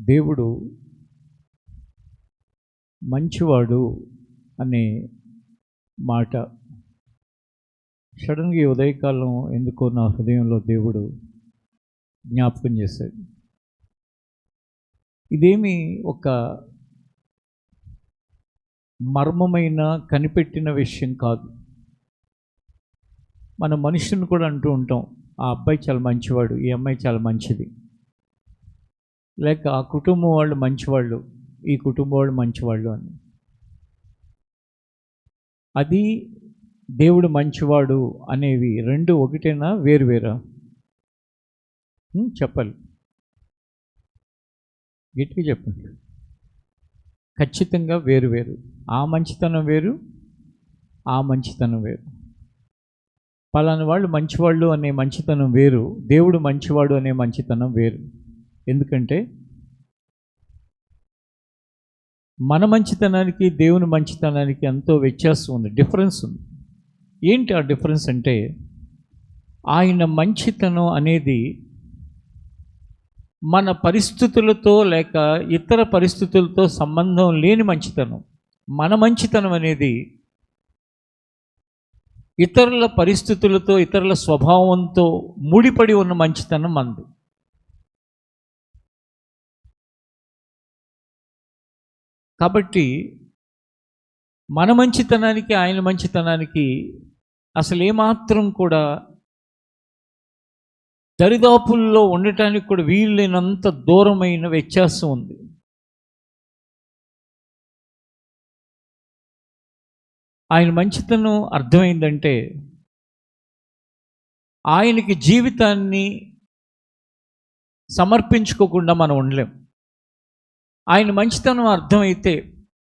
దేవుడు మంచివాడు అనే మాట సడన్గా ఈ ఉదయకాలం ఎందుకో నా హృదయంలో దేవుడు జ్ఞాపకం చేశాడు. ఇదేమి ఒక మర్మమైన కనిపెట్టిన విషయం కాదు. మన మనుషుని కూడా అంటూ ఉంటాం, ఆ అబ్బాయి చాలా మంచివాడు, ఈ అమ్మాయి చాలా మంచిది, లేక ఆ కుటుంబం వాళ్ళు మంచివాళ్ళు, ఈ కుటుంబం వాళ్ళు మంచివాళ్ళు అని. అది దేవుడు మంచివాడు అనేవి రెండు ఒకటేనా, వేరువేరా? చెప్పాలి, గట్టిగా చెప్పండి. ఖచ్చితంగా వేరు. ఆ మంచితనం వేరు, ఆ మంచితనం వేరు. పలానా వాళ్ళు మంచివాళ్ళు అనే మంచితనం వేరు, దేవుడు మంచివాడు అనే మంచితనం వేరు. ఎందుకంటే మన మంచితనానికి దేవుని మంచితనానికి ఎంతో వ్యత్యాసం ఉంది, డిఫరెన్స్ ఉంది. ఏంటి ఆ డిఫరెన్స్ అంటే, ఆయన మంచితనం అనేది మన పరిస్థితులతో లేక ఇతర పరిస్థితులతో సంబంధం లేని మంచితనం. మన మంచితనం అనేది ఇతరుల పరిస్థితులతో, ఇతరుల స్వభావంతో ముడిపడి ఉన్న మంచితనం మనది. కాబట్టి మన మంచితనానికి ఆయన మంచితనానికి అసలు ఏమాత్రం కూడా దరిదాపుల్లో ఉండటానికి కూడా వీలైనంత దూరమైన వ్యత్యాసం ఉంది. ఆయన మంచితనం అర్థమైందంటే ఆయనకి జీవితాన్ని సమర్పించుకోకుండా మనం ఉండలేం. ఆయన మంచితనం అర్థమైతే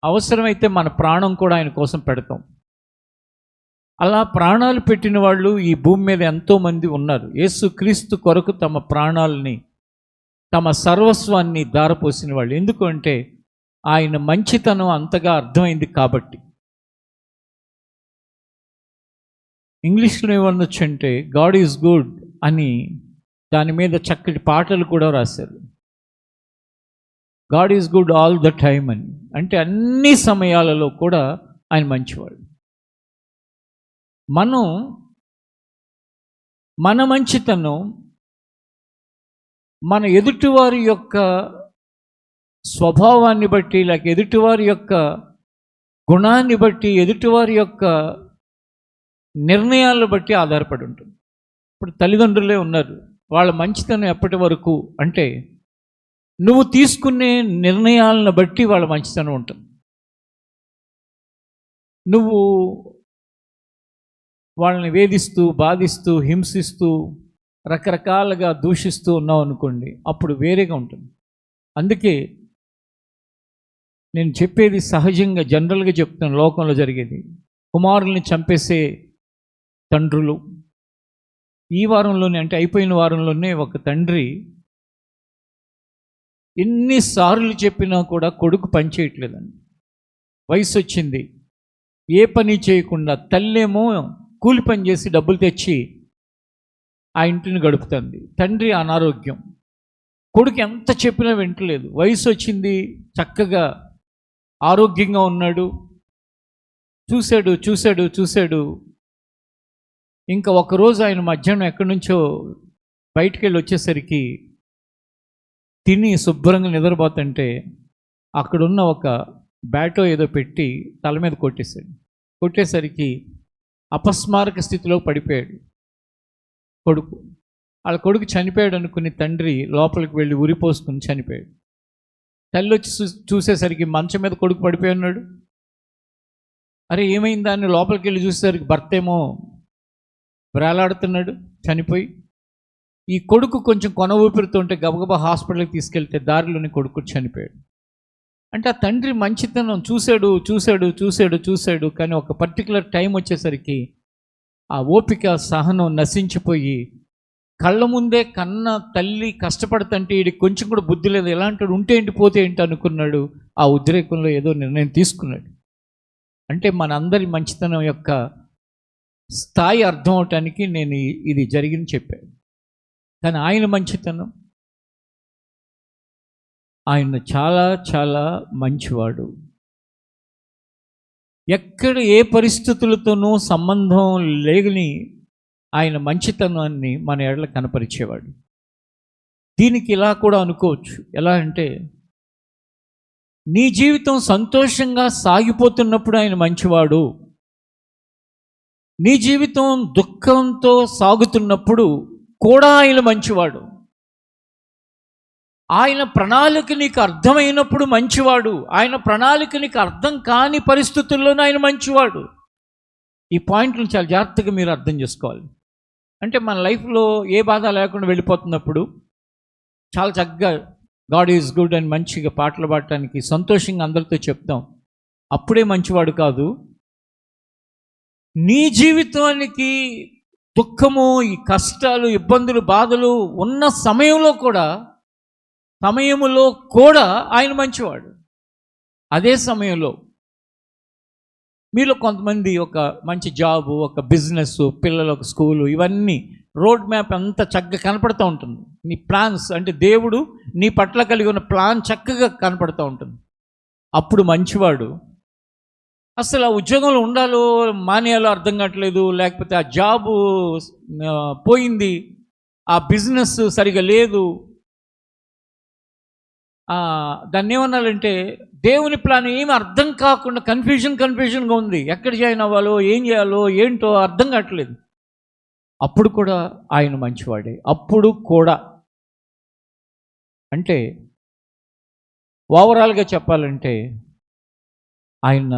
అవసరమైతే మన ప్రాణం కూడా ఆయన కోసం పెడతాం. అలా ప్రాణాలు పెట్టిన వాళ్ళు ఈ భూమి మీద ఎంతోమంది ఉన్నారు. యేసుక్రీస్తు కొరకు తమ ప్రాణాలని, తమ సర్వస్వాన్ని ధారపోసిన వాళ్ళు. ఎందుకంటే ఆయన మంచితనం అంతగా అర్థమైంది కాబట్టి. ఇంగ్లీష్లో ఏమనొచ్చు అంటే, గాడ్ ఈజ్ గుడ్ అని దాని మీద చక్కటి పాటలు కూడా రాశారు. God is good all the time అని, అంటే అన్ని సమయాలలో కూడా ఆయన మంచివాడు. మన మంచితనం మన ఎదుటివారి యొక్క స్వభావాన్ని బట్టి, లేక ఎదుటివారి యొక్క గుణాన్ని బట్టి, ఎదుటివారి యొక్క నిర్ణయాలను బట్టి ఆధారపడి ఉంటుంది. ఇప్పుడు తల్లిదండ్రులే ఉన్నారు, వాళ్ళ మంచితనం ఎప్పటి వరకు అంటే నువ్వు తీసుకునే నిర్ణయాలను బట్టి వాళ్ళ మంచితనం ఉంటుంది. నువ్వు వాళ్ళని వేధిస్తూ, బాధిస్తూ, హింసిస్తూ, రకరకాలుగా దూషిస్తూ ఉన్నావు అనుకోండి, అప్పుడు వేరేగా ఉంటుంది. అందుకే నేను చెప్పేది సహజంగా, జనరల్గా చెప్తాను, లోకంలో జరిగేది. కుమారుల్ని చంపేసే తండ్రులు. ఈ వారంలోనే, అంటే అయిపోయిన వారంలోనే, ఒక తండ్రి ఎన్నిసార్లు చెప్పినా కూడా కొడుకు పని చేయట్లేదండి. వయసు వచ్చింది, ఏ పని చేయకుండా తల్లేమో కూలి పని చేసి డబ్బులు తెచ్చి ఆ ఇంటిని గడుపుతుంది. తండ్రి అనారోగ్యం, కొడుకు ఎంత చెప్పినా వింటలేదు. వయసు వచ్చింది, చక్కగా ఆరోగ్యంగా ఉన్నాడు. చూశాడు. ఇంకా ఒకరోజు ఆయన మధ్యాహ్నం ఎక్కడి నుంచో బయటికి వెళ్ళి వచ్చేసరికి తిని శుభ్రంగా నిద్రపోతుంటే అక్కడున్న ఒక బ్యాటో ఏదో పెట్టి తల మీద కొట్టేసరికి అపస్మారక స్థితిలో పడిపోయాడు కొడుకు. వాళ్ళ కొడుకు చనిపోయాడు అనుకుని తండ్రి లోపలికి వెళ్ళి ఉరిపోసుకుని చనిపోయాడు. తల్లి వచ్చి చూసేసరికి మంచం మీద కొడుకు పడిపోయి ఉన్నాడు. అరే ఏమైందా అని లోపలికి వెళ్ళి చూసేసరికి భర్త ఏమో వేలాడుతున్నాడు చనిపోయి. ఈ కొడుకు కొంచెం కొన ఊపిరితో ఉంటే గబగబా హాస్పిటల్కి తీసుకెళ్తే దారిలోని కొడుకు చనిపోయాడు. అంటే ఆ తండ్రి మంచితనం చూశాడు, కానీ ఒక పర్టికులర్ టైం వచ్చేసరికి ఆ ఓపిక, సహనం నశించిపోయి, కళ్ళ ముందే కన్న తల్లి కష్టపడుతుంటే వీడికి కొంచెం కూడా బుద్ధి లేదు, ఎలాంటి ఉంటే ఏంటి పోతే ఏంటి అనుకున్నాడు. ఆ ఉద్రేకంలో ఏదో నిర్ణయం తీసుకున్నాడు. అంటే మనందరి మంచితనం యొక్క స్థాయి అర్థం అవటానికి నేను ఇది జరిగింది చెప్పాను. కానీ ఆయన మంచితనం ఆయన చాలా చాలా మంచివాడు. ఎక్కడ ఏ పరిస్థితులతోనూ సంబంధం లేని ఆయన మంచితనాన్ని మన ఎడల కనపరిచేవాడు. దీనికి ఇలా కూడా అనుకోవచ్చు. ఎలా అంటే, నీ జీవితం సంతోషంగా సాగిపోతున్నప్పుడు ఆయన మంచివాడు, నీ జీవితం దుఃఖంతో సాగుతున్నప్పుడు కూడా ఆయన మంచివాడు. ఆయన ప్రణాళిక నీకు అర్థమైనప్పుడు మంచివాడు, ఆయన ప్రణాళిక నీకు అర్థం కాని పరిస్థితుల్లోనూ ఆయన మంచివాడు. ఈ పాయింట్లను చాలా జాగ్రత్తగా మీరు అర్థం చేసుకోవాలి. అంటే మన లైఫ్లో ఏ బాధ లేకుండా వెళ్ళిపోతున్నప్పుడు చాలా చక్కగా గాడ్ ఈజ్ గుడ్ అని మంచిగా పాటలు పాడటానికి సంతోషంగా అందరితో చెప్తాం, అప్పుడే మంచివాడు కాదు. నీ జీవితానికి దుఃఖము, ఈ కష్టాలు, ఇబ్బందులు, బాధలు ఉన్న సమయంలో కూడా ఆయన మంచివాడు. అదే సమయంలో మీలో కొంతమంది ఒక మంచి జాబు, ఒక బిజినెస్, పిల్లలు ఒక స్కూలు, ఇవన్నీ రోడ్ మ్యాప్ అంతా చక్కగా కనపడుతూ ఉంటుంది. నీ ప్లాన్స్ అంటే దేవుడు నీ పట్ల కలిగి ఉన్న ప్లాన్ చక్కగా కనపడుతూ ఉంటుంది. అప్పుడు మంచివాడు. అసలు ఆ ఉద్యోగంలో ఉండాలో మానేయాలో అర్థం కావట్లేదు, లేకపోతే ఆ జాబు పోయింది, ఆ బిజినెస్ సరిగా లేదు, దాన్ని ఏమన్నాలంటే దేవుని ప్లాన్ ఏమి అర్థం కాకుండా కన్ఫ్యూజన్గా ఉంది. ఎక్కడ జాయిన్ అవ్వాలో, ఏం చేయాలో, ఏంటో అర్థం కావట్లేదు. అప్పుడు కూడా ఆయన మంచివాడే. అప్పుడు కూడా అంటే ఓవరాల్గా చెప్పాలంటే ఆయన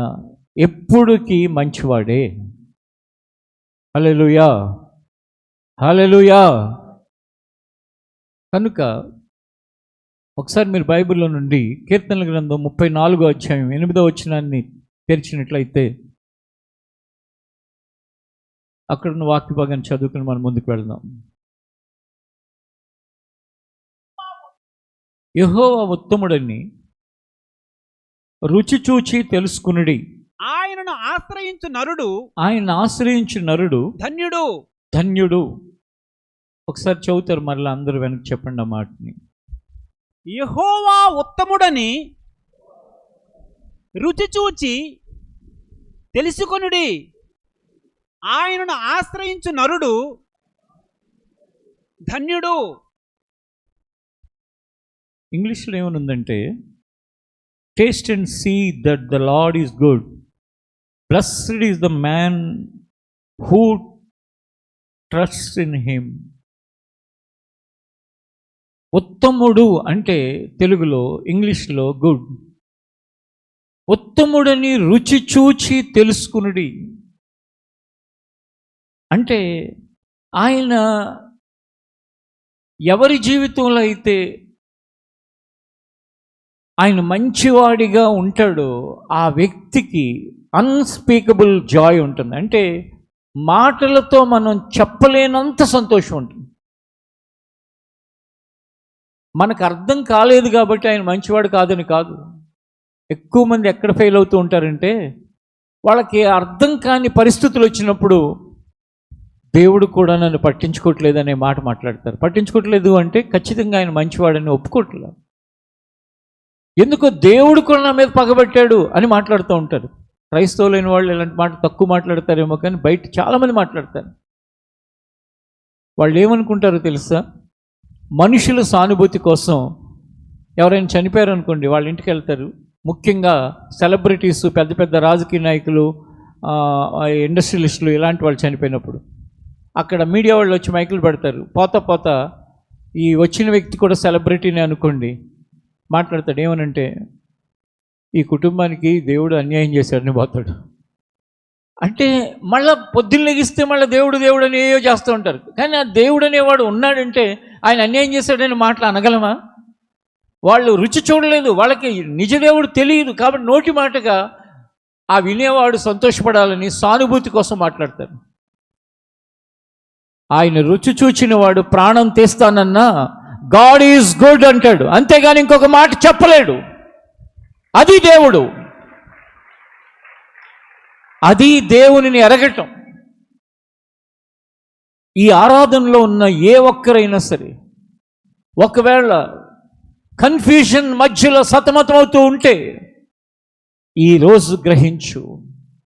ఎప్పుడుకి మంచివాడే. హల్లెలూయా, హల్లెలూయా. కనుక ఒకసారి మీరు బైబిల్లో నుండి కీర్తనల గ్రంథం 34వ అధ్యాయం 8వ వచనాన్ని తెరిచినట్లయితే అక్కడ ఉన్న వాక్య భాగాన్ని చదువుకుని మనం ముందుకు వెళ్దాం. యెహోవా ఉత్తముడని రుచి చూచి తెలుసుకునుడి. ఆయనను ఆశ్రయించు నరుడు ధన్యుడు. ఒకసారి చదువుతారు మరలా అందరూ వెనక్కి చెప్పండి ఆ మాటని. యెహోవా ఉత్తముడని రుచి చూచి తెలుసుకొనుడి, ఆయనను ఆశ్రయించు నరుడు ధన్యుడు. ఇంగ్లీష్లో ఏమనుందంటే, taste and see that the Lord is good, blessed is the man who trusts in him. ఉత్తముడు అంటే తెలుగులో, ఇంగ్లీష్లో గుడ్. ఉత్తముడని రుచి చూచి తెలుసుకునుడి అంటే ఆయన ఎవరి జీవితంలో అయితే ఆయన మంచివాడిగా ఉంటాడో ఆ వ్యక్తికి అన్స్పీకబుల్ జాయ్ ఉంటుంది. అంటే మాటలతో మనం చెప్పలేనంత సంతోషం ఉంటుంది. మనకు అర్థం కాలేదు కాబట్టి ఆయన మంచివాడు కాదని కాదు. ఎక్కువ మంది ఎక్కడ ఫెయిల్ అవుతూ ఉంటారంటే, వాళ్ళకి అర్థం కాని పరిస్థితులు వచ్చినప్పుడు దేవుడు కూడా నన్ను పట్టించుకోవట్లేదు అనే మాట మాట్లాడతారు. పట్టించుకోవట్లేదు అంటే ఖచ్చితంగా ఆయన మంచివాడని ఒప్పుకోవట్లేదు. ఎందుకో దేవుడు కూడా నా మీద పగబట్టాడు అని మాట్లాడుతూ ఉంటారు. క్రైస్తవులైన వాళ్ళు ఇలాంటి మాట తక్కువ మాట్లాడతారేమో, కానీ బయట చాలామంది మాట్లాడతారు. వాళ్ళు ఏమనుకుంటారో తెలుసా? మనుషుల సానుభూతి కోసం ఎవరైనా చనిపోయారు అనుకోండి, వాళ్ళ ఇంటికి వెళ్తారు. ముఖ్యంగా సెలబ్రిటీస్, పెద్ద పెద్ద రాజకీయ నాయకులు, ఇండస్ట్రియలిస్టులు, ఇలాంటి వాళ్ళు చనిపోయినప్పుడు అక్కడ మీడియా వాళ్ళు వచ్చి మైకులు పెడతారు. పోతా ఈ వచ్చిన వ్యక్తి కూడా సెలబ్రిటీనే అనుకోండి, మాట్లాడతాడు. ఏమనంటే, ఈ కుటుంబానికి దేవుడు అన్యాయం చేశాడని పోతాడు. అంటే మళ్ళీ పొద్దున్న లెగిస్తే మళ్ళీ దేవుడు అని ఏయో చేస్తూ ఉంటారు. కానీ ఆ దేవుడు అనేవాడు ఉన్నాడంటే ఆయన అన్యాయం చేశాడని మాటలు అనగలమా? వాళ్ళు రుచి చూడలేదు, వాళ్ళకి నిజ దేవుడు తెలియదు. కాబట్టి నోటి మాటగా ఆ వినేవాడు సంతోషపడాలని సానుభూతి కోసం మాట్లాడతారు. ఆయన రుచి చూచిన వాడు ప్రాణం తీస్తానన్నా గాడ్ ఈజ్ గుడ్ అంటాడు, అంతేగాని ఇంకొక మాట చెప్పలేడు. అది దేవుడు, అది దేవునిని ఎరగటం. ఈ ఆరాధనలో ఉన్న ఏ ఒక్కరైనా సరే, ఒకవేళ కన్ఫ్యూజన్ మధ్యలో సతమతమవుతూ ఉంటే ఈరోజు గ్రహించు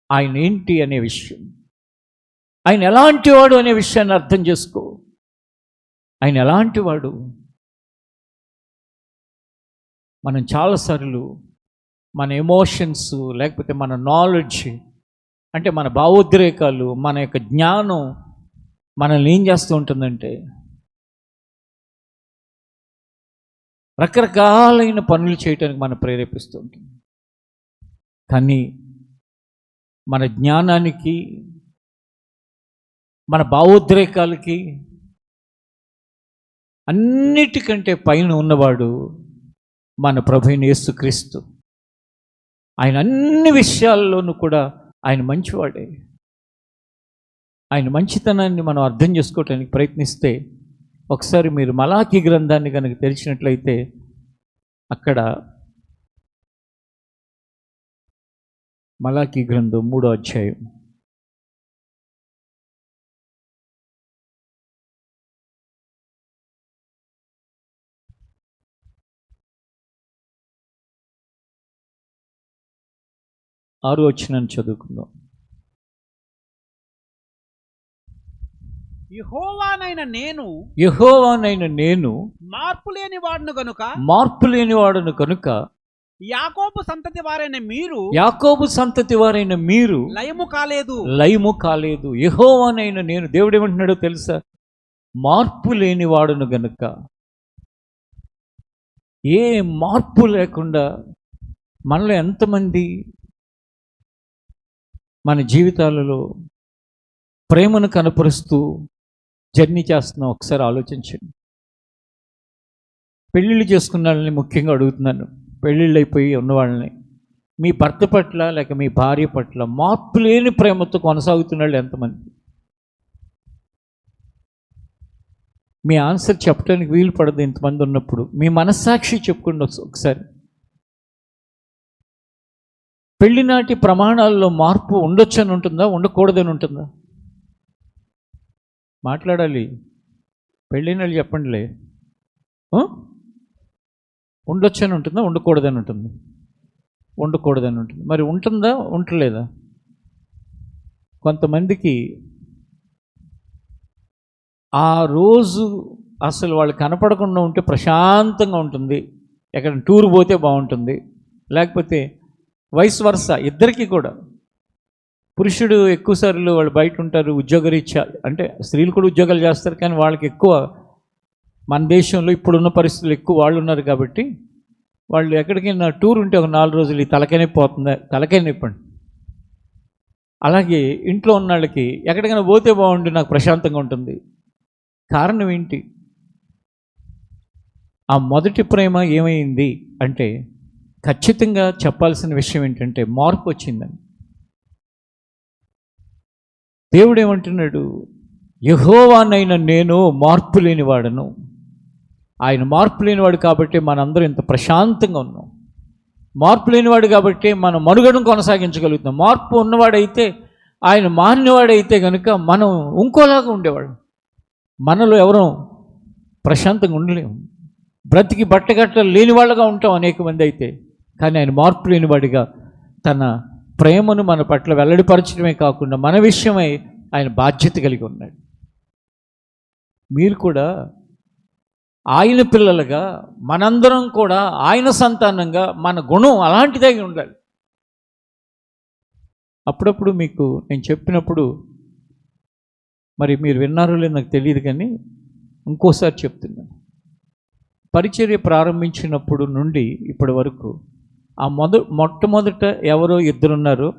ఆయన ఏంటి అనే విషయం, ఆయన ఎలాంటి వాడు అనే విషయాన్ని అర్థం చేసుకో. ఆయన ఎలాంటి వాడు? మనం చాలాసార్లు మన ఎమోషన్స్ లేకపోతే మన నాలెడ్జ్ అంటే మన భావోద్రేకాలు, మన యొక్క జ్ఞానం మనల్ని ఏం చేస్తూ ఉంటుందంటే రకరకాలైన పనులు చేయటానికి మనం ప్రేరేపిస్తూ ఉంటుంది. కానీ మన జ్ఞానానికి, మన భావోద్రేకాలకి అన్నిటికంటే పైన ఉన్నవాడు మన ప్రభువైన యేసుక్రీస్తు. ఆయన అన్ని విషయాల్లోనూ కూడా ఆయన మంచివాడే. ఆయన మంచితనాన్ని మనం అర్థం చేసుకోవటానికి ప్రయత్నిస్తే ఒకసారి మీరు మలాకీ గ్రంథాన్ని కనుక తెరిచినట్లయితే అక్కడ మలాకీ గ్రంథం 3వ అధ్యాయం 6వ వచనాన్ని చదువుకుందాం. యెహోవానైన నేను మార్పు లేని వాడును కనుక యాకోబు సంతతి వారైన మీరు లయము కాలేదు. యెహోవానైన నేను, దేవుడు ఏమంటున్నాడో తెలుసా? మార్పు లేని వాడును గనుక. ఏ మార్పు లేకుండా మనలో ఎంతమంది మన జీవితాలలో ప్రేమను కనపరుస్తూ జర్నీ చేస్తున్నాం? ఒకసారి ఆలోచించండి. పెళ్ళిళ్ళు చేసుకున్న వాళ్ళని ముఖ్యంగా అడుగుతున్నాను, పెళ్ళిళ్ళు అయిపోయి ఉన్నవాళ్ళని, మీ భర్త పట్ల లేక మీ భార్య పట్ల మార్పు లేని ప్రేమతో కొనసాగుతున్న వాళ్ళు ఎంతమంది? మీ ఆన్సర్ చెప్పడానికి వీలు పడదు ఇంతమంది ఉన్నప్పుడు. మీ మనస్సాక్షి చెప్పుకోండి ఒకసారి. పెళ్లినాటి ప్రమాణాల్లో మార్పు ఉండొచ్చని ఉంటుందా, ఉండకూడదని ఉంటుందా? మాట్లాడాలి. పెళ్ళిన వాళ్ళు చెప్పండిలే. ఉండొచ్చని ఉంటుందా, ఉండకూడదని ఉంటుంది? ఉండకూడదని ఉంటుంది. మరి ఉంటుందా, ఉండలేదా? కొంతమందికి ఆ రోజు అసలు వాళ్ళు కనపడకుండా ఉంటే ప్రశాంతంగా ఉంటుంది, ఎక్కడ టూర్ పోతే బాగుంటుంది, లేకపోతే వైస్ వర్స. ఇద్దరికీ కూడా. పురుషుడు ఎక్కువసార్లు వాళ్ళు బయట ఉంటారు ఉద్యోగరీత్యా, అంటే స్త్రీలు కూడా ఉద్యోగాలు చేస్తారు, కానీ వాళ్ళకి ఎక్కువ మన దేశంలో ఇప్పుడున్న పరిస్థితులు ఎక్కువ వాళ్ళు ఉన్నారు కాబట్టి వాళ్ళు ఎక్కడికైనా టూర్ ఉంటే ఒక 4 రోజులు ఈ తలకనే పోతుందా, తలకనే ఇప్పండి. అలాగే ఇంట్లో ఉన్న వాళ్ళకి ఎక్కడికైనా పోతే బాగుండి, నాకు ప్రశాంతంగా ఉంటుంది. కారణం ఏంటి? ఆ మొదటి ప్రేమ ఏమైంది అంటే ఖచ్చితంగా చెప్పాల్సిన విషయం ఏంటంటే మార్పు వచ్చిందని. దేవుడు ఏమంటున్నాడు? యెహోవానైన నేను మార్పు లేనివాడను. ఆయన మార్పు లేనివాడు కాబట్టి మనందరం ఇంత ప్రశాంతంగా ఉన్నాం. మార్పు లేనివాడు కాబట్టి మనం మనుగడను కొనసాగించగలుగుతున్నాం. మార్పు ఉన్నవాడైతే, ఆయన మారినవాడైతే కనుక మనం ఇంకోలాగా ఉండేవాడు. మనలో ఎవరూ ప్రశాంతంగా ఉండలేము. బ్రతికి బట్టగట్టలు లేని వాళ్ళగా ఉంటాం అనేక మంది అయితే. కానీ ఆయన మార్పు లేనివాడిగా తన ప్రేమను మన పట్ల వెల్లడిపరచడమే కాకుండా మన విషయమై ఆయన బాధ్యత కలిగి ఉన్నాడు. మీరు కూడా ఆయన పిల్లలుగా, మనందరం కూడా ఆయన సంతానంగా మన గుణం అలాంటిదే ఉండాలి. అప్పుడప్పుడు మీకు నేను చెప్పినప్పుడు మరి మీరు విన్నారో లేదో నాకు తెలియదు, కానీ ఇంకోసారి చెప్తున్నాను. పరిచర్య ప్రారంభించినప్పుడు నుండి ఇప్పటి వరకు ఆ మొట్టమొదట ఎవరో ఇద్దరున్నారు.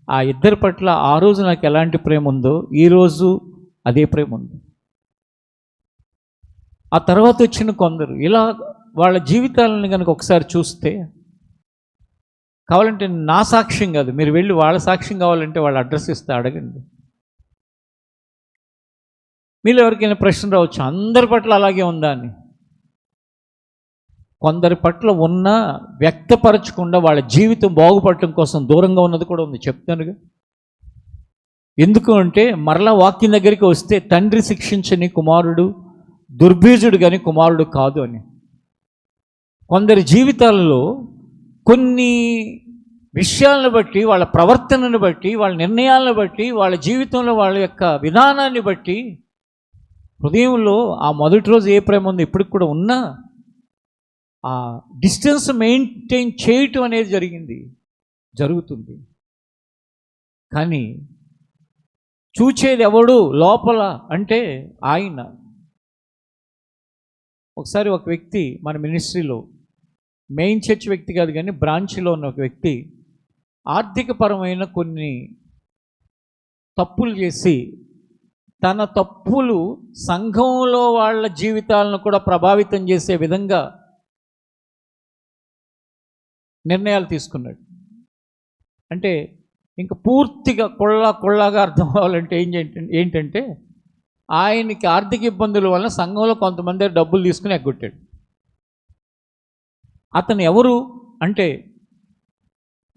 ఆ ఇద్దరి పట్ల ఆ రోజు నాకు ఎలాంటి ప్రేమ ఉందో ఈరోజు అదే ప్రేమ ఉంది. ఆ తర్వాత వచ్చిన కొందరు ఇలా వాళ్ళ జీవితాలను కనుక ఒకసారి చూస్తే, కావాలంటే నా సాక్ష్యం కాదు, మీరు వెళ్ళి వాళ్ళ సాక్ష్యం కావాలంటే వాళ్ళ అడ్రస్ ఇస్తే అడగండి. మీరు ఎవరికైనా ప్రశ్న రావచ్చు, అందరి పట్ల అలాగే ఉందా అని. కొందరి పట్ల ఉన్నా వ్యక్తపరచకుండా వాళ్ళ జీవితం బాగుపడటం కోసం దూరంగా ఉన్నది కూడా ఉంది. చెప్తానుగా. ఎందుకు అంటే మరలా వాక్యం దగ్గరికి వస్తే తండ్రి శిక్షించని కుమారుడు దుర్బీజుడు కానీ కుమారుడు కాదు అని. కొందరి జీవితాలలో కొన్ని విషయాలను బట్టి, వాళ్ళ ప్రవర్తనను బట్టి, వాళ్ళ నిర్ణయాలను బట్టి, వాళ్ళ జీవితంలో వాళ్ళ యొక్క విధానాన్ని బట్టి హృదయంలో ఆ మొదటి రోజు ఏ ప్రేమ ఉందో ఇప్పటికి కూడా ఉన్నా ఆ డిస్టెన్స్ మెయింటైన్ చేయటం అనేది జరుగుతుంది. కానీ చూచేది ఎవడు లోపల అంటే ఆయన. ఒకసారి ఒక వ్యక్తి మన మినిస్ట్రీలో, మెయిన్ చర్చ్ వ్యక్తి కాదు కానీ బ్రాంచ్లో ఉన్న ఒక వ్యక్తి ఆర్థికపరమైన కొన్ని తప్పులు చేసి తన తప్పులు సంఘంలో వాళ్ళ జీవితాలను కూడా ప్రభావితం చేసే విధంగా నిర్ణయాలు తీసుకున్నాడు. అంటే ఇంకా పూర్తిగా కొళ్ళగా అర్థం అవ్వాలంటే ఏంటంటే ఆయనకి ఆర్థిక ఇబ్బందుల వల్ల సంఘంలో కొంతమంది డబ్బులు తీసుకుని ఎగ్గొట్టాడు. అతను ఎవరు అంటే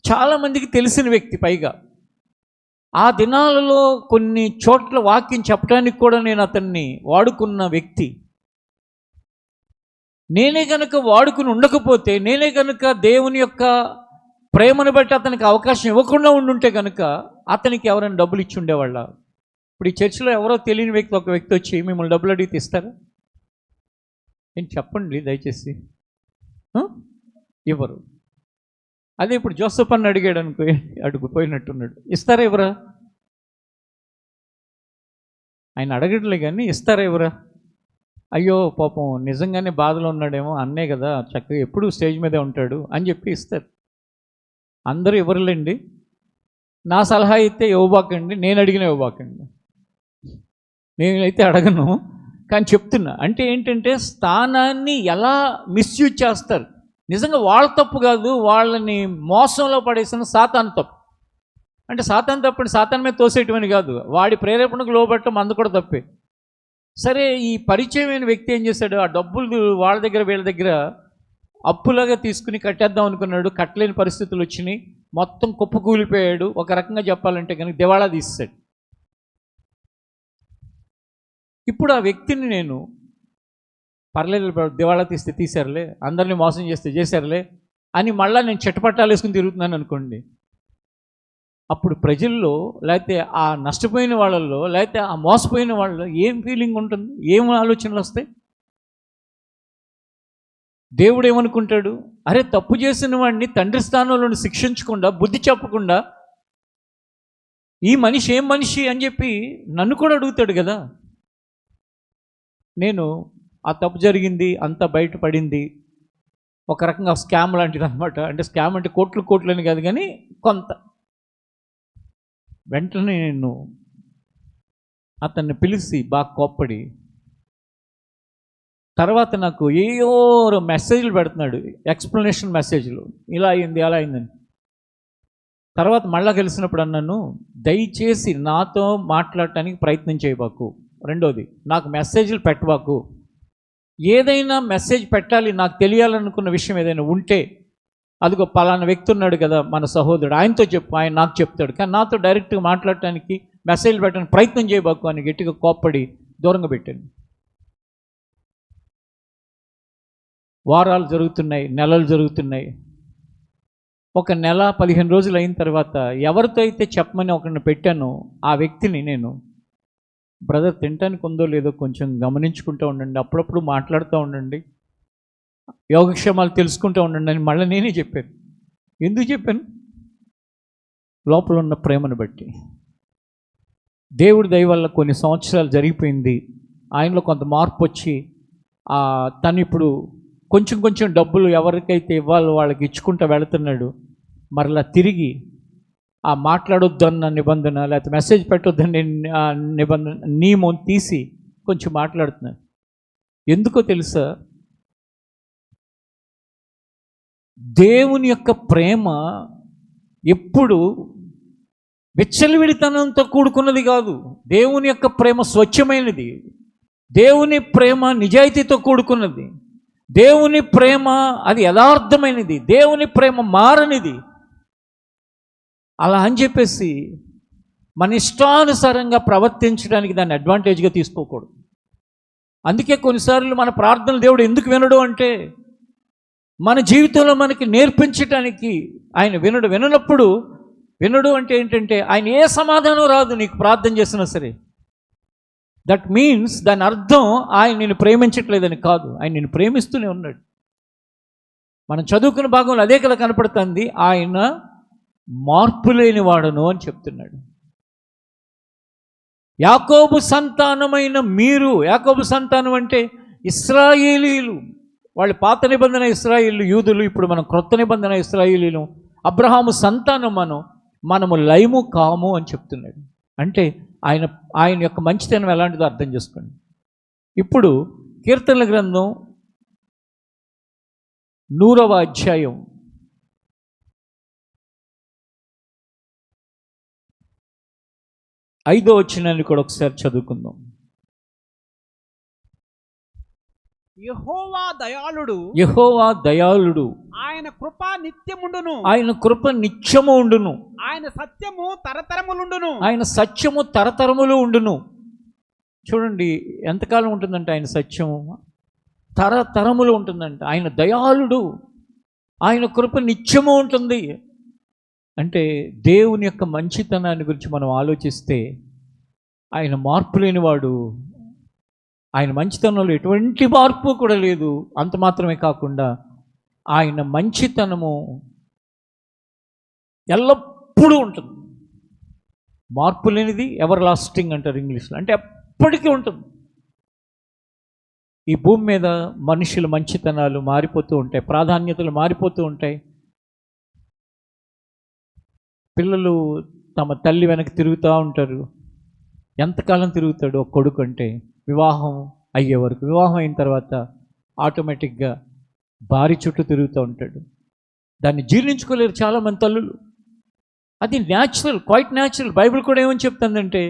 చాలామందికి తెలిసిన వ్యక్తి. పైగా ఆ దినాలలో కొన్ని చోట్ల వాక్యం చెప్పడానికి కూడా నేను అతన్ని వాడుకున్న వ్యక్తి. నేనే కనుక వాడుకుని ఉండకపోతే, నేనే కనుక దేవుని యొక్క ప్రేమను బట్టి అతనికి అవకాశం ఇవ్వకుండా ఉండుంటే కనుక అతనికి ఎవరైనా డబ్బులు ఇచ్చి ఉండేవాళ్ళ? ఇప్పుడు ఈ చర్చిలో ఎవరో తెలియని వ్యక్తి ఒక వ్యక్తి వచ్చి మిమ్మల్ని డబ్బులు అడిగితే ఇస్తారా? నేను చెప్పండి దయచేసి. ఇవ్వరు. అదే ఇప్పుడు జోసఫ్ అన్న అడిగాడు అనుకో, అడుగుపోయినట్టున్నాడు. ఇస్తారా ఇవ్వరా? ఆయన అడగట్లే కానీ ఇస్తారా ఇవ్వరా? అయ్యో పాపం నిజంగానే బాధలో ఉన్నాడేమో, అన్నే కదా చక్కగా ఎప్పుడు స్టేజ్ మీదే ఉంటాడు అని చెప్పి ఇస్తారు. అందరూ ఇవ్వరులేండి. నా సలహా అయితే ఇవ్వబాకండి, నేను అడిగిన ఇవ్వబాకండి. నేనైతే అడగను, కానీ చెప్తున్నా. అంటే ఏంటంటే స్థానాన్ని ఎలా మిస్యూజ్ చేస్తారు. నిజంగా వాళ్ళ తప్పు కాదు, వాళ్ళని మోసంలో పడేసిన సాతాను తప్పు. అంటే సాతాను తప్పని సాతాను మీద తోసేయటమని కాదు, వాడి ప్రేరేపణకు లోబట్టడం అందు కూడా తప్పే. సరే, ఈ పరిచయమైన వ్యక్తి ఏం చేశాడు, ఆ డబ్బులు వాళ్ళ దగ్గర వీళ్ళ దగ్గర అప్పులాగా తీసుకుని కట్టేద్దాం అనుకున్నాడు. కట్టలేని పరిస్థితులు వచ్చినాయి, మొత్తం కుప్పకూలిపోయాడు. ఒక రకంగా చెప్పాలంటే కనుక దివాళా తీసాడు. ఇప్పుడు ఆ వ్యక్తిని నేను పర్లేదు దివాళా తీస్తే తీశారులే, అందరినీ మోసం చేస్తే చేశారులే అని మళ్ళీ నేను చెట్టపట్టాలు వేసుకుని తిరుగుతున్నాను అనుకోండి. అప్పుడు ప్రజల్లో, లేకపోతే ఆ నష్టపోయిన వాళ్ళల్లో, లేకపోతే ఆ మోసపోయిన వాళ్ళలో ఏం ఫీలింగ్ ఉంటుంది, ఏం ఆలోచనలు వస్తాయి? దేవుడు ఏమనుకుంటాడు? అరే, తప్పు చేసిన వాడిని తండ్రి స్థానంలో శిక్షించకుండా, బుద్ధి చెప్పకుండా ఈ మనిషి ఏం మనిషి అని చెప్పి నన్ను కూడా అడుగుతాడు కదా. నేను ఆ తప్పు జరిగింది, అంతా బయటపడింది, ఒక రకంగా స్కామ్ లాంటిది అనమాట. అంటే స్కామ్ అంటే కోట్లు అని కాదు కానీ కొంత. వెంటనే నేను అతన్ని పిలిచి బాగా కోప్పడి, తర్వాత నాకు ఏయో మెసేజ్లు పెడుతున్నాడు, ఎక్స్ప్లెనేషన్ మెసేజ్లు, ఇలా అయింది అలా అయిందని. తర్వాత మళ్ళీ కలిసినప్పుడు అన్నాను, దయచేసి నాతో మాట్లాడటానికి ప్రయత్నం చేయబాకు. రెండోది, నాకు మెసేజ్లు పెట్టబాకు. ఏదైనా మెసేజ్ పెట్టాలి, నాకు తెలియాలనుకున్న విషయం ఏదైనా ఉంటే అదిగో పలానా వ్యక్తి ఉన్నాడు కదా మన సహోదరుడు, ఆయనతో చెప్పు, ఆయన నాకు చెప్తాడు. కానీ నాతో డైరెక్ట్గా మాట్లాడటానికి మెసేజ్ పెట్టడానికి ప్రయత్నం చేయబాకు అని గట్టిగా కోప్పడి దూరంగా పెట్టాను. వారాలు జరుగుతున్నాయి, నెలలు జరుగుతున్నాయి. ఒక నెల 15 రోజులు అయిన తర్వాత ఎవరితో అయితే చెప్పమని ఒకరిని పెట్టానో ఆ వ్యక్తిని నేను, బ్రదర్ తినటానికి ఉందో లేదో కొంచెం గమనించుకుంటూ ఉండండి, అప్పుడప్పుడు మాట్లాడుతూ ఉండండి, యోగక్షేమాలు తెలుసుకుంటూ ఉండండి అని మళ్ళీ నేనే చెప్పాను. ఎందుకు చెప్పాను? లోపల ఉన్న ప్రేమను బట్టి. దేవుడి దయ వల్ల కొన్ని సంవత్సరాలు జరిగిపోయింది, ఆయనలో కొంత మార్పు వచ్చి తను ఇప్పుడు కొంచెం డబ్బులు ఎవరికైతే ఇవ్వాలో వాళ్ళకి ఇచ్చుకుంటూ వెళుతున్నాడు. మరలా తిరిగి ఆ మాట్లాడొద్దన్న నిబంధన, లేకపోతే మెసేజ్ పెట్టొద్దన్న నిబంధన, నియమం తీసి కొంచెం మాట్లాడుతున్నాడు. ఎందుకో తెలుసా? దేవుని యొక్క ప్రేమ ఎప్పుడు విచ్చలవిడితనంతో కూడుకున్నది కాదు. దేవుని యొక్క ప్రేమ స్వచ్ఛమైనది, దేవుని ప్రేమ నిజాయితీతో కూడుకున్నది, దేవుని ప్రేమ అది యథార్థమైనది, దేవుని ప్రేమ మారనిది. అలా అని చెప్పేసి మన ఇష్టానుసారంగా ప్రవర్తించడానికి దాన్ని అడ్వాంటేజ్గా తీసుకోకూడదు. అందుకే కొన్నిసార్లు మన ప్రార్థనలు దేవుడు ఎందుకు వినడు అంటే మన జీవితంలో మనకి నేర్పించటానికి ఆయన వినడు అంటే ఏంటంటే ఆయన ఏ సమాధానం రాదు నీకు ప్రార్థన చేసినా సరే. దట్ మీన్స్ దాని అర్థం ఆయన నిన్ను ప్రేమించట్లేదని కాదు, ఆయన నిన్ను ప్రేమిస్తూనే ఉన్నాడు. మనం చదువుకున్న భాగంలో అదే కదా కనపడుతుంది, ఆయన మార్పు లేని వాడను అని చెప్తున్నాడు. యాకోబు సంతానమైన మీరు, యాకోబు సంతానం అంటే ఇశ్రాయేలీలు, వాళ్ళు పాత నిబంధన ఇశ్రాయేలు యూదులు, ఇప్పుడు మనం క్రొత్త నిబంధన ఇశ్రాయేలీలు, అబ్రహాము సంతానం మనము లయము కాము అని చెప్తున్నాడు. అంటే ఆయన యొక్క మంచితనం ఎలాంటిదో అర్థం చేసుకోండి. ఇప్పుడు కీర్తనల గ్రంథం 100వ అధ్యాయం 5వ వచనాన్ని కూడా ఒకసారి చదువుకుందాం. యెహోవా దయాళుడు, ఆయన కృప నిత్యముండును, ఆయన కృప నిత్యము ఉండును, ఆయన సత్యము తరతరములుండును, ఆయన సత్యము తరతరములు ఉండును. చూడండి ఎంతకాలం ఉంటుందంటే ఆయన సత్యము తరతరములు ఉంటుందంట. ఆయన దయాళుడు, ఆయన కృప నిత్యము ఉంటుంది. అంటే దేవుని యొక్క మంచితనాన్ని గురించి మనం ఆలోచిస్తే ఆయన మార్పు లేనివాడు, ఆయన మంచితనంలో ఎటువంటి మార్పు కూడా లేదు. అంత మాత్రమే కాకుండా ఆయన మంచితనము ఎల్లప్పుడూ ఉంటుంది. మార్పు లేనిది, ఎవర్ లాస్టింగ్ అంటారు ఇంగ్లీష్లో, అంటే ఎప్పటికీ ఉంటుంది. ఈ భూమి మీద మనుషుల మంచితనాలు మారిపోతూ ఉంటాయి, ప్రాధాన్యతలు మారిపోతూ ఉంటాయి. పిల్లలు తమ తల్లి వెనక్కి తిరుగుతూ ఉంటారు. ఎంతకాలం తిరుగుతాడు ఒక కొడుకు అంటే? వివాహం అయ్యే వరకు. వివాహం అయిన తర్వాత ఆటోమేటిక్గా భార్య చుట్టూ తిరుగుతూ ఉంటాడు. దాన్ని జీర్ణించుకోలేరు చాలామంది తల్లులు. అది న్యాచురల్, క్వైట్ న్యాచురల్. బైబిల్ కూడా ఏమని చెప్తుందంటే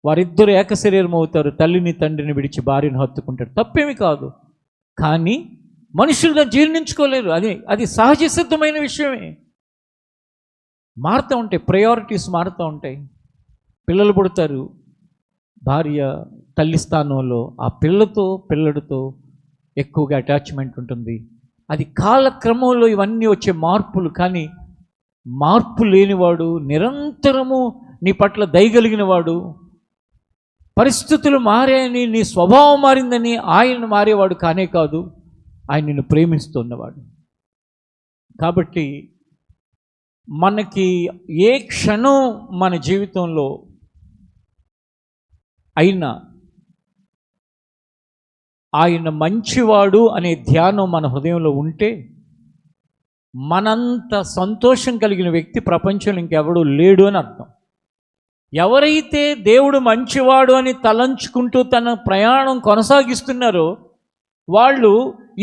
వారిద్దరు ఏక శరీరం అవుతారు, తల్లిని తండ్రిని విడిచి భార్యను హత్తుకుంటారు. తప్పేమి కాదు, కానీ మనుషులు దాన్ని జీర్ణించుకోలేరు. అది సహజ సిద్ధమైన విషయమే. మారుతూ ఉంటాయి, ప్రయారిటీస్ మారుతూ ఉంటాయి. పిల్లలు పుడతారు, భార్య తల్లి స్థానంలో ఆ పిల్లడితో ఎక్కువగా అటాచ్మెంట్ ఉంటుంది. అది కాలక్రమంలో ఇవన్నీ వచ్చే మార్పులు. కానీ మార్పు లేనివాడు, నిరంతరము నీ పట్ల దయగలిగిన వాడు, పరిస్థితులు మారాయని, నీ స్వభావం మారిందని ఆయన మారేవాడు కానే కాదు, ఆయన నిన్ను ప్రేమిస్తున్నవాడు. కాబట్టి మనకి ఏ క్షణం మన జీవితంలో అయినా ఆయన మంచివాడు అనే ధ్యానం మన హృదయంలో ఉంటే, మనంత సంతోషం కలిగిన వ్యక్తి ప్రపంచంలో ఇంకెవడూ లేడు అని అర్థం. ఎవరైతే దేవుడు మంచివాడు అని తలంచుకుంటూ తన ప్రయాణం కొనసాగిస్తున్నారో వాళ్ళు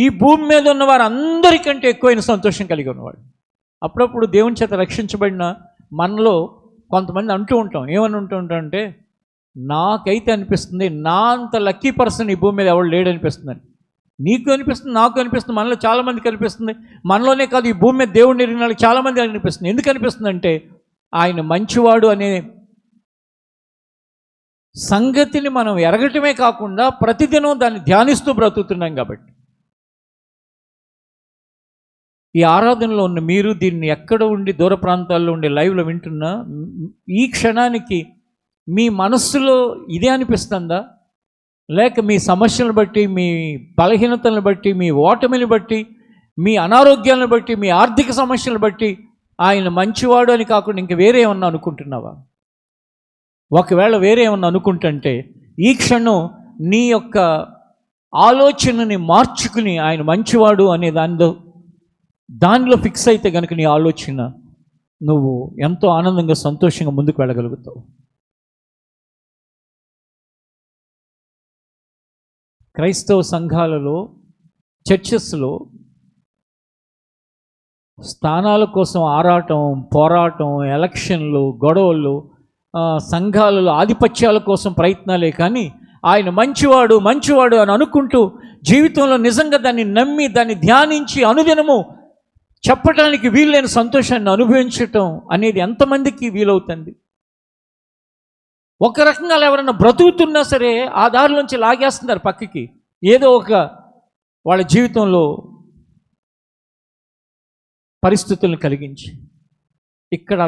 ఈ భూమి మీద ఉన్న వారందరికంటే ఎక్కువైన సంతోషం కలిగి ఉన్నవాడు. అప్పుడప్పుడు దేవుని చేత రక్షించబడిన మనలో కొంతమంది అంటూ ఉంటాం, ఏమని ఉంటుంటే, నాకైతే అనిపిస్తుంది నా అంత లక్కీ పర్సన్ ఈ భూమి మీద ఎవరు లేడు అనిపిస్తుందని. నీకు అనిపిస్తుంది, నాకు అనిపిస్తుంది, మనలో చాలామందికి అనిపిస్తుంది. మనలోనే కాదు, ఈ భూమి మీద దేవుడిని ఎరిగిన వాళ్ళకి చాలామంది అనిపిస్తుంది. ఎందుకు అనిపిస్తుంది అంటే ఆయన మంచివాడు అనే సంగతిని మనం ఎరగటమే కాకుండా ప్రతిదినం దాన్ని ధ్యానిస్తూ బ్రతుకుతున్నాం. కాబట్టి ఈ ఆరాధనలో ఉన్న మీరు దీన్ని ఎక్కడ ఉండి దూర ప్రాంతాల్లో ఉండి లైవ్లో వింటున్నా, ఈ క్షణానికి మీ మనస్సులో ఇదే అనిపిస్తుందా? లేక మీ సమస్యలను బట్టి, మీ బలహీనతలను బట్టి, మీ ఓటమిని బట్టి, మీ అనారోగ్యాలను బట్టి, మీ ఆర్థిక సమస్యలను బట్టి ఆయన మంచివాడు అని కాకుండా ఇంక వేరే ఏమన్నా అనుకుంటున్నావా? ఒకవేళ వేరే ఏమన్నా అనుకుంటుంటే ఈ క్షణం నీ యొక్క ఆలోచనని మార్చుకుని ఆయన మంచివాడు అనే దానిలో ఫిక్స్ అయితే కనుక నీ ఆలోచన, నువ్వు ఎంతో ఆనందంగా సంతోషంగా ముందుకు వెళ్ళగలుగుతావు. క్రైస్తవ సంఘాలలో, చర్చెస్లో స్థానాల కోసం ఆరాటం, పోరాటం, ఎలక్షన్లు, గొడవలు, సంఘాలలో ఆధిపత్యాల కోసం ప్రయత్నాలే. కానీ ఆయన మంచివాడు మంచివాడు అని అనుకుంటూ జీవితంలో నిజంగా దాన్ని నమ్మి, దాన్ని ధ్యానించి అనుదినము చెప్పటానికి వీలైన సంతోషాన్ని అనుభవించటం అనేది ఎంతమందికి వీలవుతుంది? ఒక రకంగా ఎవరైనా బ్రతుకుతున్నా సరే ఆ దారిలోంచి లాగేస్తున్నారు పక్కకి. ఏదో ఒక వాళ్ళ జీవితంలో పరిస్థితులను కలిగించి. ఇక్కడ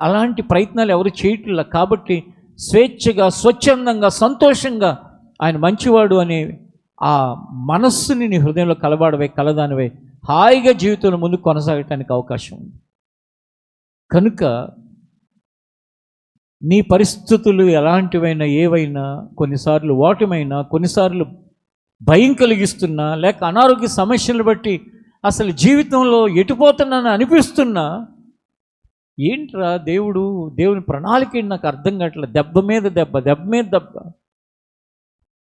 అలాంటి ప్రయత్నాలు ఎవరు చేయట్లా. కాబట్టి స్వేచ్ఛగా, స్వచ్ఛందంగా, సంతోషంగా ఆయన మంచివాడు అనే ఆ మనస్సుని నీ హృదయంలో కలదానివే హాయిగా జీవితంలో ముందుకు కొనసాగటానికి అవకాశం ఉంది. కనుక నీ పరిస్థితులు ఎలాంటివైనా, ఏవైనా, కొన్నిసార్లు ఓటమైనా, కొన్నిసార్లు భయం కలిగిస్తున్నా, లేక అనారోగ్య సమస్యలు బట్టి అసలు జీవితంలో ఎటుపోతున్నానని అనిపిస్తున్నా, ఏంట్రా దేవుని ప్రణాళిక ఏంటి నాకు అర్థం కావట్లేదు. దెబ్బ మీద దెబ్బ,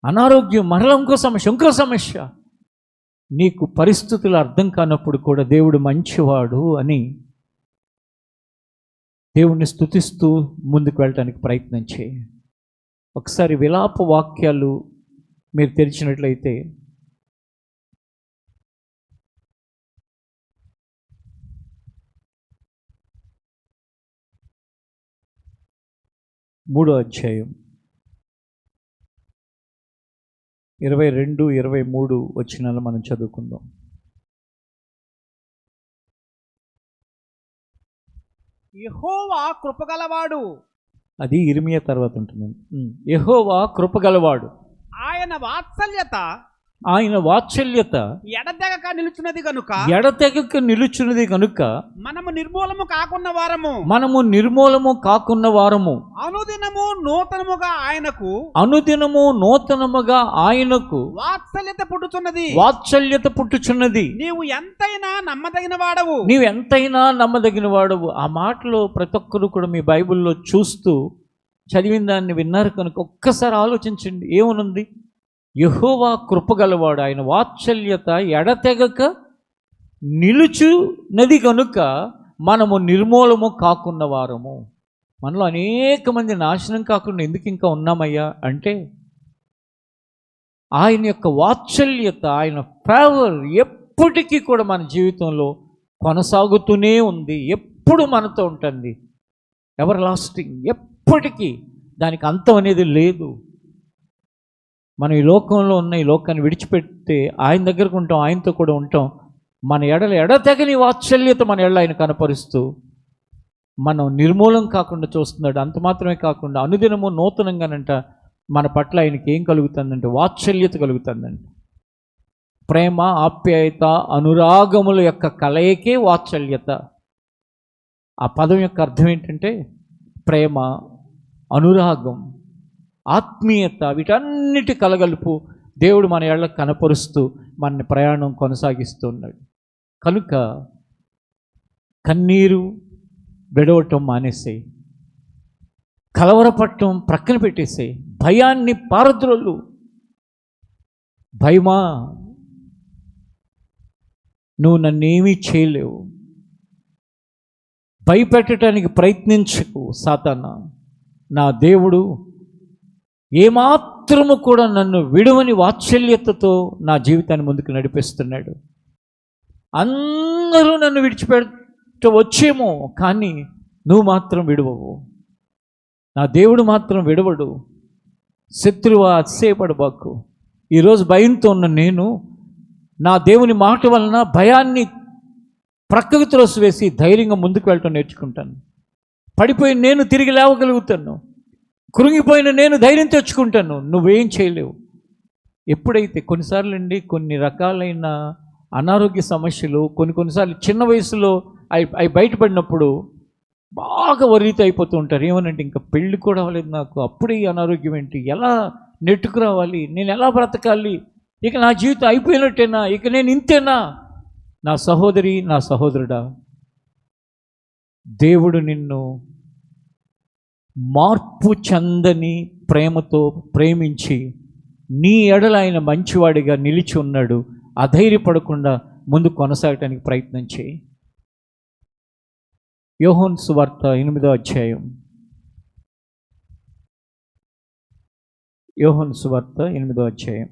అనారోగ్యం, మరలా ఇంకో సమస్య. నీకు పరిస్థితులు అర్థం కానప్పుడు కూడా దేవుడు మంచివాడు అని దేవుణ్ణి స్తుతిస్తూ ముందుకు వెళ్ళటానికి ప్రయత్నం చేయి. ఒకసారి విలాప వాక్యాలు మీరు తెరిచినట్లయితే మూడో అధ్యాయం 22, 23 వచనాలు మనం చదువుకుందాం. యెహోవా కృపగలవాడు. అది ఇర్మియా తర్వాత ఉంటుంది. యెహోవా కృపగలవాడు, ఆయన వాత్సల్యత ఎడతెగక నిలుచున్నది కనుక మనము నిర్మూలము కాకున్న వారము అనుదినము నూతనముగా ఆయనకు వాత్సల్యత పుట్టుచున్నది. నీవు ఎంతైనా నమ్మదగిన వాడవు. ఆ మాటలో ప్రతి ఒక్కరు కూడా మీ బైబిల్లో చూస్తూ చదివిన దాన్ని విన్నారు కనుక ఒక్కసారి ఆలోచించండి. ఏమనుంది? యెహోవా కృపగలవాడు, ఆయన వాత్సల్యత ఎడతెగక నిలుచున్నది కనుక మనము నిర్మూలము కాకున్న వారము. మనలో అనేక మంది నాశనం కాకుండా ఎందుకు ఇంకా ఉన్నామయ్యా అంటే, ఆయన యొక్క వాత్సల్యత, ఆయన ఫేవర్ ఎప్పటికీ కూడా మన జీవితంలో కొనసాగుతూనే ఉంది. ఎప్పుడు మనతో ఉంటుంది. ఎవర్ లాస్టింగ్, ఎప్పటికీ దానికి అంతం అనేది లేదు. మనం ఈ లోకంలో ఉన్న ఈ లోకాన్ని విడిచిపెడితే ఆయన దగ్గరకు ఉంటాం, ఆయనతో కూడా ఉంటాం. మన ఎడతెగని వాత్సల్యత మన ఆయన కనపరుస్తూ మనం నిర్మూలం కాకుండా చూస్తున్నాడు. అంత మాత్రమే కాకుండా అనుదినము నూతనంగానంట మన పట్ల ఆయనకి ఏం కలుగుతుందంటే వాత్సల్యత కలుగుతుందంట. ప్రేమ, ఆప్యాయత, అనురాగముల యొక్క కలయికే వాత్సల్యత. ఆ పదం యొక్క అర్థం ఏంటంటే ప్రేమ, అనురాగం, ఆత్మీయత, వీటన్నిటి కలగలుపు దేవుడు మన ఏళ్ళకు కనపరుస్తూ మన ప్రయాణం కొనసాగిస్తున్నాడు. కనుక కన్నీరు విడవటం మానేసేయి, కలవరపడటం ప్రక్కన పెట్టేసేయి, భయాన్ని పారద్రోలు. భయమా, నువ్వు నన్నేమీ చేయలేవు, భయపెట్టడానికి ప్రయత్నించకు సాతానా. నా దేవుడు ఏమాత్రము కూడా నన్ను విడువని వాత్సల్యతతో నా జీవితాన్ని ముందుకు నడిపిస్తున్నాడు. అందరూ నన్ను విడిచిపెట్టవచ్చేమో, కానీ నువ్వు మాత్రం విడవవు. నా దేవుడు మాత్రం విడవడు. శత్రువా, అతిశయపడబాకు. ఈరోజు భయంతో ఉన్న నేను నా దేవుని మాట వలన భయాన్ని ప్రక్కకు త్రోసివేసి ధైర్యంగా ముందుకు వెళ్ళటం నేర్చుకుంటాను. పడిపోయిన నేను తిరిగి లేవగలుగుతాను. కృంగిపోయిన నేను ధైర్యం తెచ్చుకుంటాను. నువ్వేం చేయలేవు. ఎప్పుడైతే కొన్నిసార్లు కొన్ని రకాలైన అనారోగ్య సమస్యలు కొన్నిసార్లు చిన్న వయసులో అవి బయటపడినప్పుడు బాగా వర్రీతో అయిపోతూ ఉంటారు. ఏమనంటే ఇంకా పెళ్ళి కూడా అవ్వలేదు నాకు, అప్పుడే ఈ అనారోగ్యం ఏంటి, ఎలా నెట్టుకు రావాలి, నేను ఎలా బ్రతకాలి, ఇక నా జీవితం అయిపోయినట్టేనా, ఇక నేను ఇంతేనా. నా సహోదరి, నా సహోదరుడా, దేవుడు నిన్ను మార్పు చెందని ప్రేమతో ప్రేమించి నీ ఎడల ఆయన మంచివాడిగా నిలిచి ఉన్నాడు. అధైర్యపడకుండా ముందు కొనసాగటానికి ప్రయత్నం చేయి. యోహాను సువార్త 8వ అధ్యాయం. యోహాను సువార్త 8వ అధ్యాయం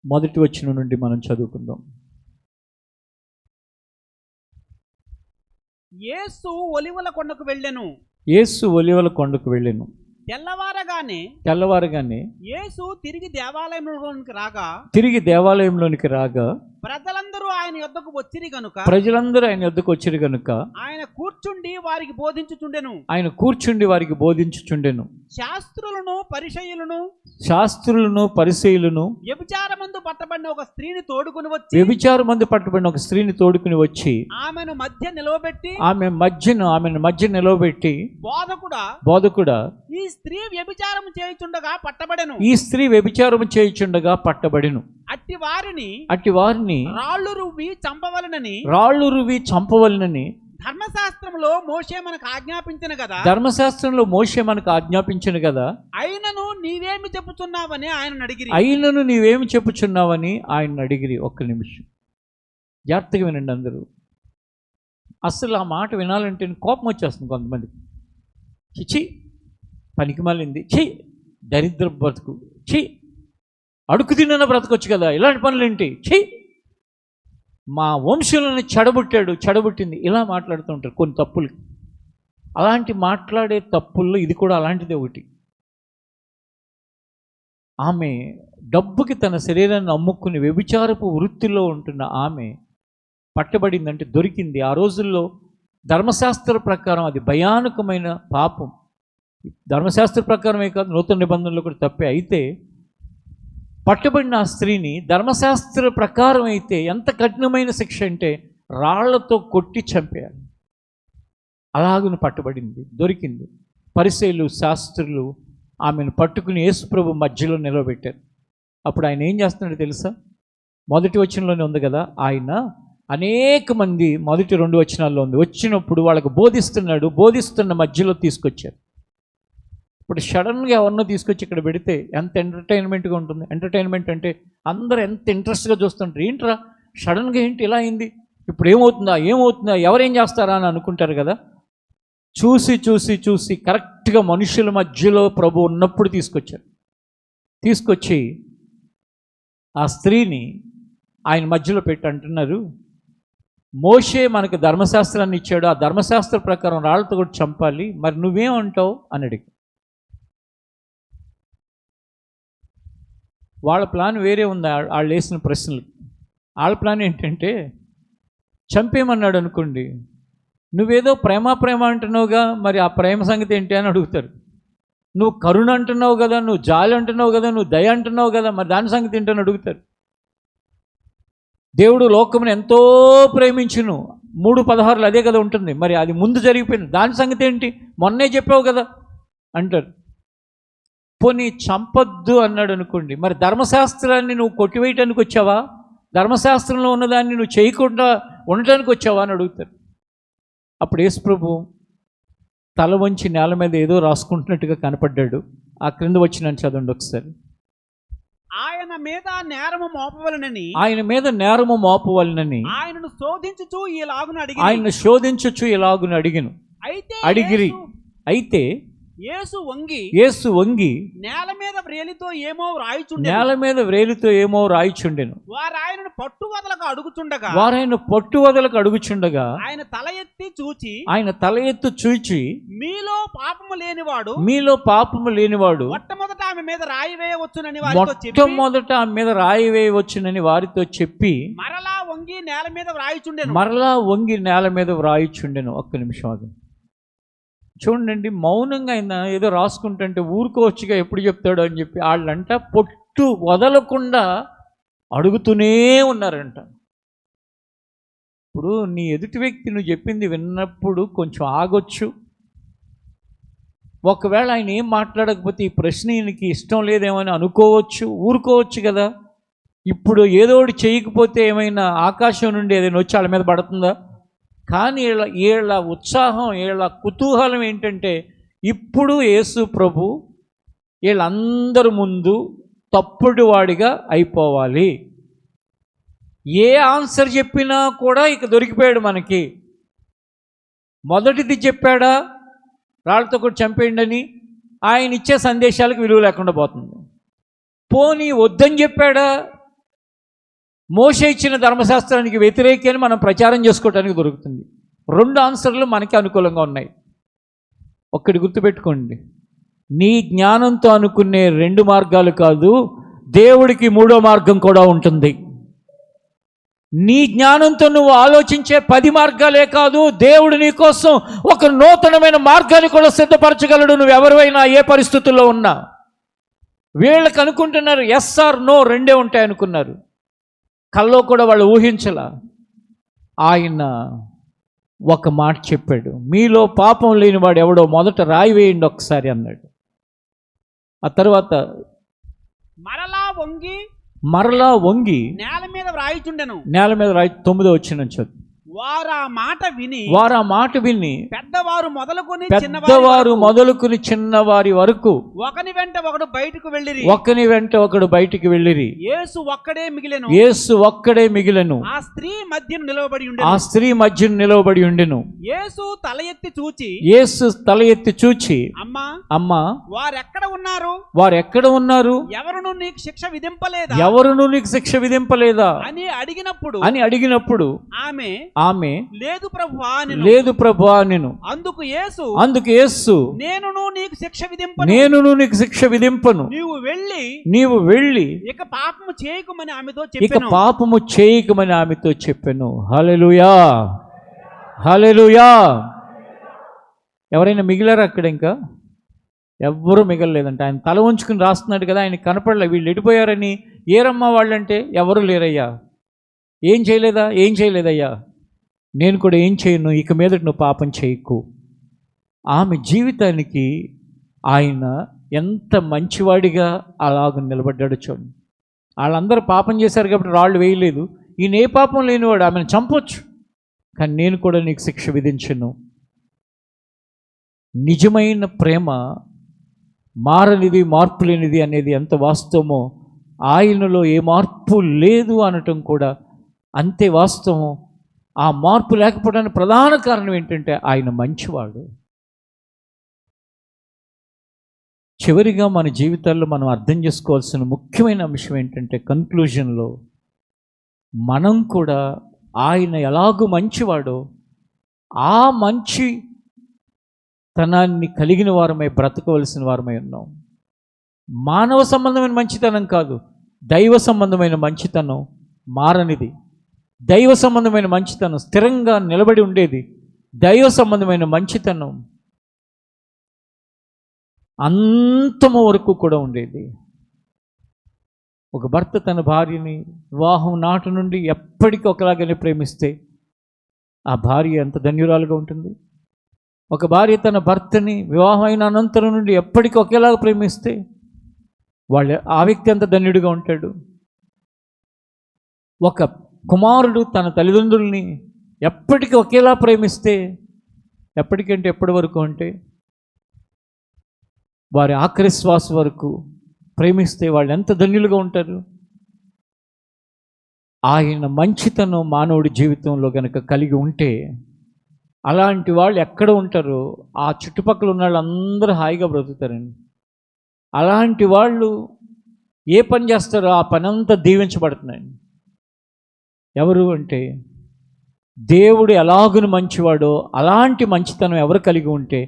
మొదటి వచనం నుండి మనం చదువుకుందాం. యేసు ఒలీవల కొండకు వెళ్ళెను. యేసు ఒలీవల కొండకు వెళ్ళెను. తెల్లవారగానే యేసు తిరిగి దేవాలయంలోనికి రాగా ప్రజలందరూ ఆయన యొద్దకు వచ్చిరి గనుక ప్రజలందరూ ఆయన యొద్దకు వచ్చిరు గనుక ఆయన కూర్చుండి వారికి బోధించుచుండెను. ఆయన కూర్చుండి వారికి బోధించుచుండెను. శాస్త్రులను పరిసయ్యులను శాస్త్రులను పరిసయ్యులను వ్యభిచారమందు పట్టబడిన ఒక స్త్రీని తోడుకుని వచ్చి వ్యభిచారమందు పట్టబడిన ఒక స్త్రీని తోడుకుని వచ్చి ఆమెను మధ్య నిలవబెట్టి ఆమెను మధ్య నిలవబెట్టి బోధకుడా ఈ స్త్రీ వ్యభిచారం చేయుచుండగా పట్టబడెను. ఈ స్త్రీ వ్యభిచారము చేయుచుండగా పట్టబడెను. అట్టి వారిని రాళ్ళు రువ్వి చంపవలెనని ధర్మశాస్త్రంలో మోషే మనకు ఆజ్ఞాపించను కదా. అయినను నీవేమి చెప్పుచున్నావని ఆయన అడిగిరి. ఒక్క నిమిషం జాగ్రత్తగా వినండి అందరూ. అసలు ఆ మాట వినాలంటే కోపం వచ్చేస్తుంది కొంతమందికి. చిచి పనికి మాలింది, చి దరిద్ర బ్రతుకు, చి అడుగు తిన్న బ్రతకొచ్చు కదా, ఇలాంటి పనులేంటి, చి మా వంశులను చెడబుట్టింది, ఇలా మాట్లాడుతూ ఉంటారు కొన్ని తప్పులు. అలాంటి మాట్లాడే తప్పుల్లో ఇది కూడా అలాంటిది ఒకటి. ఆమె డబ్బుకి తన శరీరాన్ని అమ్ముకుని వ్యభిచారపు వృత్తిలో ఉంటున్న ఆమె పట్టబడిందంటే దొరికింది. ఆ రోజుల్లో ధర్మశాస్త్ర ప్రకారం అది భయానకమైన పాపం. ధర్మశాస్త్ర ప్రకారమే కాదు, నూతన నిబంధనలు కూడా తప్పే. అయితే పట్టబడిన ఆ స్త్రీని ధర్మశాస్త్ర ప్రకారం అయితే ఎంత కఠినమైన శిక్ష అంటే రాళ్లతో కొట్టి చంపేయాలి. అలాగున పట్టబడింది, దొరికింది. పరిసయ్యులు శాస్త్రులు ఆమెను పట్టుకుని యేసుప్రభు మధ్యలో నిలబెట్టారు. అప్పుడు ఆయన ఏం చేస్తున్నాడో తెలుసా? మొదటి వచనంలోనే ఉంది కదా, ఆయన అనేక మంది, మొదటి 2 వచనాల్లో ఉంది, వచ్చినప్పుడు వాళ్ళకు బోధిస్తున్న మధ్యలో తీసుకొచ్చారు. ఇప్పుడు సడన్గా ఎవరినో తీసుకొచ్చి ఇక్కడ పెడితే ఎంత ఎంటర్టైన్మెంట్గా ఉంటుంది. ఎంటర్టైన్మెంట్ అంటే అందరూ ఎంత ఇంట్రెస్ట్గా చూస్తుంటారు. ఏంట్రా సడన్గా ఏంటి ఇలా అయింది, ఇప్పుడు ఏమవుతుందా ఎవరేం చేస్తారా అని అనుకుంటారు కదా. చూసి కరెక్ట్గా మనుషుల మధ్యలో ప్రభు ఉన్నప్పుడు తీసుకొచ్చి ఆ స్త్రీని ఆయన మధ్యలో పెట్టి అంటున్నారు, మోషే మనకు ధర్మశాస్త్రాన్ని ఇచ్చాడు, ఆ ధర్మశాస్త్ర ప్రకారం రాళ్ళతో కూడా చంపాలి, మరి నువ్వేమంటావు అని అడిగి. వాళ్ళ ప్లాన్ వేరే ఉంది. వాళ్ళు వేసిన ప్రశ్నలు వాళ్ళ ప్లాన్ ఏంటంటే చంపేయమన్నాడు అనుకోండి, నువ్వేదో ప్రేమ అంటున్నావుగా, మరి ఆ ప్రేమ సంగతి ఏంటి అని అడుగుతారు. నువ్వు కరుణ అంటున్నావు కదా, నువ్వు జాలి అంటున్నావు కదా, నువ్వు దయ అంటున్నావు కదా, మరి దాని సంగతి ఏంటని అడుగుతారు. దేవుడు లోకమును ఎంతో ప్రేమించును 3:16 అదే కదా ఉంటుంది, మరి అది ముందు జరిగిపోయింది, దాని సంగతి ఏంటి, మొన్నే చెప్పావు కదా అంటారు. పోనీ చంపొద్దు అన్నాడు అనుకోండి, మరి ధర్మశాస్త్రాన్ని నువ్వు కొట్టివేయటానికి వచ్చావా, ధర్మశాస్త్రంలో ఉన్నదాన్ని నువ్వు చేయకుండా ఉండటానికి వచ్చావా అని అడుగుతారు. అప్పుడు యేసుప్రభు తల వంచి నేల మీద ఏదో రాసుకుంటున్నట్టుగా కనపడ్డాడు. ఆ క్రింద వచ్చిన చదవండి ఒకసారి. ఆయన మీద నేరము మోపవలనని ఆయనను శోధించుచు ఇలాగున అడిగిను. అయితే యేసు వంగి నేల మీద వ్రేలితో ఏమో రాయిచుండెను. వారాయన పట్టువదలకు అడుగుచుండగా ఆయన తల ఎత్తి చూచి మీలో పాపము లేనివాడు మొట్టమొదట ఆమె మీద రాయి వేయవచ్చునని వారితో చెప్పి మరలా వంగి నేల మీద వ్రాయిచుండెను. ఒక్క నిమిషం అది చూడండి. మౌనంగా ఆయన ఏదో రాసుకుంటుంటే ఊరుకోవచ్చుగా, ఎప్పుడు చెప్తాడు అని చెప్పి వాళ్ళంట పొట్టు వదలకుండా అడుగుతూనే ఉన్నారంట. ఇప్పుడు నీ ఎదుటి వ్యక్తి నువ్వు చెప్పింది విన్నప్పుడు కొంచెం ఆగొచ్చు. ఒకవేళ ఆయన ఏం మాట్లాడకపోతే ఈ ప్రశ్న ఈయనకి ఇష్టం లేదేమో అని అనుకోవచ్చు, ఊరుకోవచ్చు కదా. ఇప్పుడు ఏదో ఒకటి చేయకపోతే ఏమైనా ఆకాశం నుండి ఏదైనా వచ్చి వాళ్ళ మీద పడుతుందా? కానీ వీళ్ళ ఉత్సాహం, వీళ్ళ కుతూహలం ఏంటంటే ఇప్పుడు యేసు ప్రభు వీళ్ళందరి ముందు తప్పుడు వాడిగా అయిపోవాలి. ఏ ఆన్సర్ చెప్పినా కూడా ఇక దొరికిపోయాడు మనకి. మొదటిది చెప్పాడా రాళ్ళతో కూడా చంపేయండి అని, ఆయన ఇచ్చే సందేశాలకు విలువ లేకుండా పోతుంది. పోనీ వద్దని చెప్పాడా, మోషే ఇచ్చిన ధర్మశాస్త్రానికి వ్యతిరేకి అని మనం ప్రచారం చేసుకోవడానికి దొరుకుతుంది. 2 ఆన్సర్లు మనకి అనుకూలంగా ఉన్నాయి. ఒక్కటి గుర్తుపెట్టుకోండి, నీ జ్ఞానంతో అనుకునే 2 మార్గాలు కాదు, దేవుడికి 3వ మార్గం కూడా ఉంటుంది. నీ జ్ఞానంతో నువ్వు ఆలోచించే 10 మార్గాలే కాదు, దేవుడు నీ కోసం ఒక నూతనమైన మార్గాన్ని కూడా సిద్ధపరచగలడు. నువ్వు ఎవరివైనా ఏ పరిస్థితుల్లో ఉన్నా. వీళ్ళకి అనుకుంటున్నారు ఎస్ ఆర్ నో రెండే ఉంటాయి అనుకున్నారు. కల్లో కూడా వాళ్ళు ఊహించలా. ఆయన ఒక మాట చెప్పాడు, మీలో పాపం లేని వాడు ఎవడో మొదట రాయి వేయండి ఒకసారి అన్నాడు. ఆ తర్వాత మరలా వంగి నేల మీద వ్రాయిచుండెను. 9వ వచనం చదువు. వారు ఆ మాట విని పెద్దవారు మొదలుకొని చిన్నవారి వరకు ఒకని వెంట ఒకడు బయటికి వెళ్ళిరి. యేసు ఒక్కడే మిగిలెను. ఆ స్త్రీ మధ్యను నిలవబడి ఉండెను. యేసు తల ఎత్తి చూచి అమ్మా వారెక్కడ ఉన్నారు? ఎవరును నీకు శిక్ష విధింపలేదా అని అడిగినప్పుడు ఆమె లేదు ప్రభువా నేను. అందుకు యేసు నేను నీకు శిక్ష విధింపను. నీవు వెళ్ళి ఇక పాపము చేయకమని ఆమెతో చెప్పెను. హల్లెలూయా, హల్లెలూయా. ఎవరైనా మిగిలారా అక్కడ? ఇంకా ఎవ్వరూ మిగలలేదంట. ఆయన తల ఉంచుకుని రాస్తున్నాడు కదా, ఆయన కనపడలే. వీళ్ళు ఎడిపోయారని ఏరమ్మా వాళ్ళంటే ఎవరు లేరయ్యా. ఏం చేయలేదయ్యా. నేను కూడా ఏం చేయను, ఇక మీదట నువ్వు పాపం చేయకు. ఆమె జీవితానికి ఆయన ఎంత మంచివాడిగా అలాగ నిలబడ్డాడు చూడండి. వాళ్ళందరూ పాపం చేశారు కాబట్టి రాళ్ళు వేయలేదు. ఈయన ఏ పాపం లేనివాడు, ఆమెను చంపొచ్చు, కానీ నేను కూడా నీకు శిక్ష విధించను. నిజమైన ప్రేమ మారనిది, మార్పు లేనిది అనేది ఎంత వాస్తవమో, ఆయనలో ఏ మార్పు లేదు అనటం కూడా అంతే వాస్తవం. ఆ మార్పు లేకపోవడానికి ప్రధాన కారణం ఏంటంటే ఆయన మంచివాడు. చివరిగా మన జీవితాల్లో మనం అర్థం చేసుకోవాల్సిన ముఖ్యమైన అంశం ఏంటంటే, కన్క్లూజన్లో మనం కూడా ఆయన ఎలాగూ మంచివాడో ఆ మంచితనాన్ని కలిగిన వారమై బ్రతకవలసిన వారమై ఉన్నాం. మానవ సంబంధమైన మంచితనం కాదు, దైవ సంబంధమైన మంచితనం మారనిది. దైవ సంబంధమైన మంచితనం స్థిరంగా నిలబడి ఉండేది. దైవ సంబంధమైన మంచితనం అంతము వరకు కూడా ఉండేది. ఒక భర్త తన భార్యని వివాహం నాటి నుండి ఎప్పటికీ ఒకలాగానే ప్రేమిస్తే ఆ భార్య ఎంత ధన్యురాలుగా ఉంటుంది. ఒక భార్య తన భర్తని వివాహం అయిన అనంతరం నుండి ఎప్పటికీ ఒకేలాగా ప్రేమిస్తే ఆ వ్యక్తి ఎంత ధన్యుడిగా ఉంటాడు. ఒక కుమారుడు తన తల్లిదండ్రుల్ని ఎప్పటికీ ఒకేలా ప్రేమిస్తే, ఎప్పటికంటే ఎప్పటి వరకు అంటే వారి ఆఖరి శ్వాస వరకు ప్రేమిస్తే వాళ్ళు ఎంత ధన్యులుగా ఉంటారు. ఆయన మంచితనం మానవుడి జీవితంలో కనుక కలిగి ఉంటే అలాంటి వాళ్ళు ఎక్కడ ఉంటారో ఆ చుట్టుపక్కల ఉన్న వాళ్ళందరూ హాయిగా బ్రతుకుతారండి. అలాంటి వాళ్ళు ఏ పని చేస్తారో ఆ పని అంతా దీవించబడుతున్నాయండి. ఎవరు అంటే, దేవుడు ఎలాగును మంచివాడో అలాంటి మంచితనం ఎవరు కలిగి ఉంటే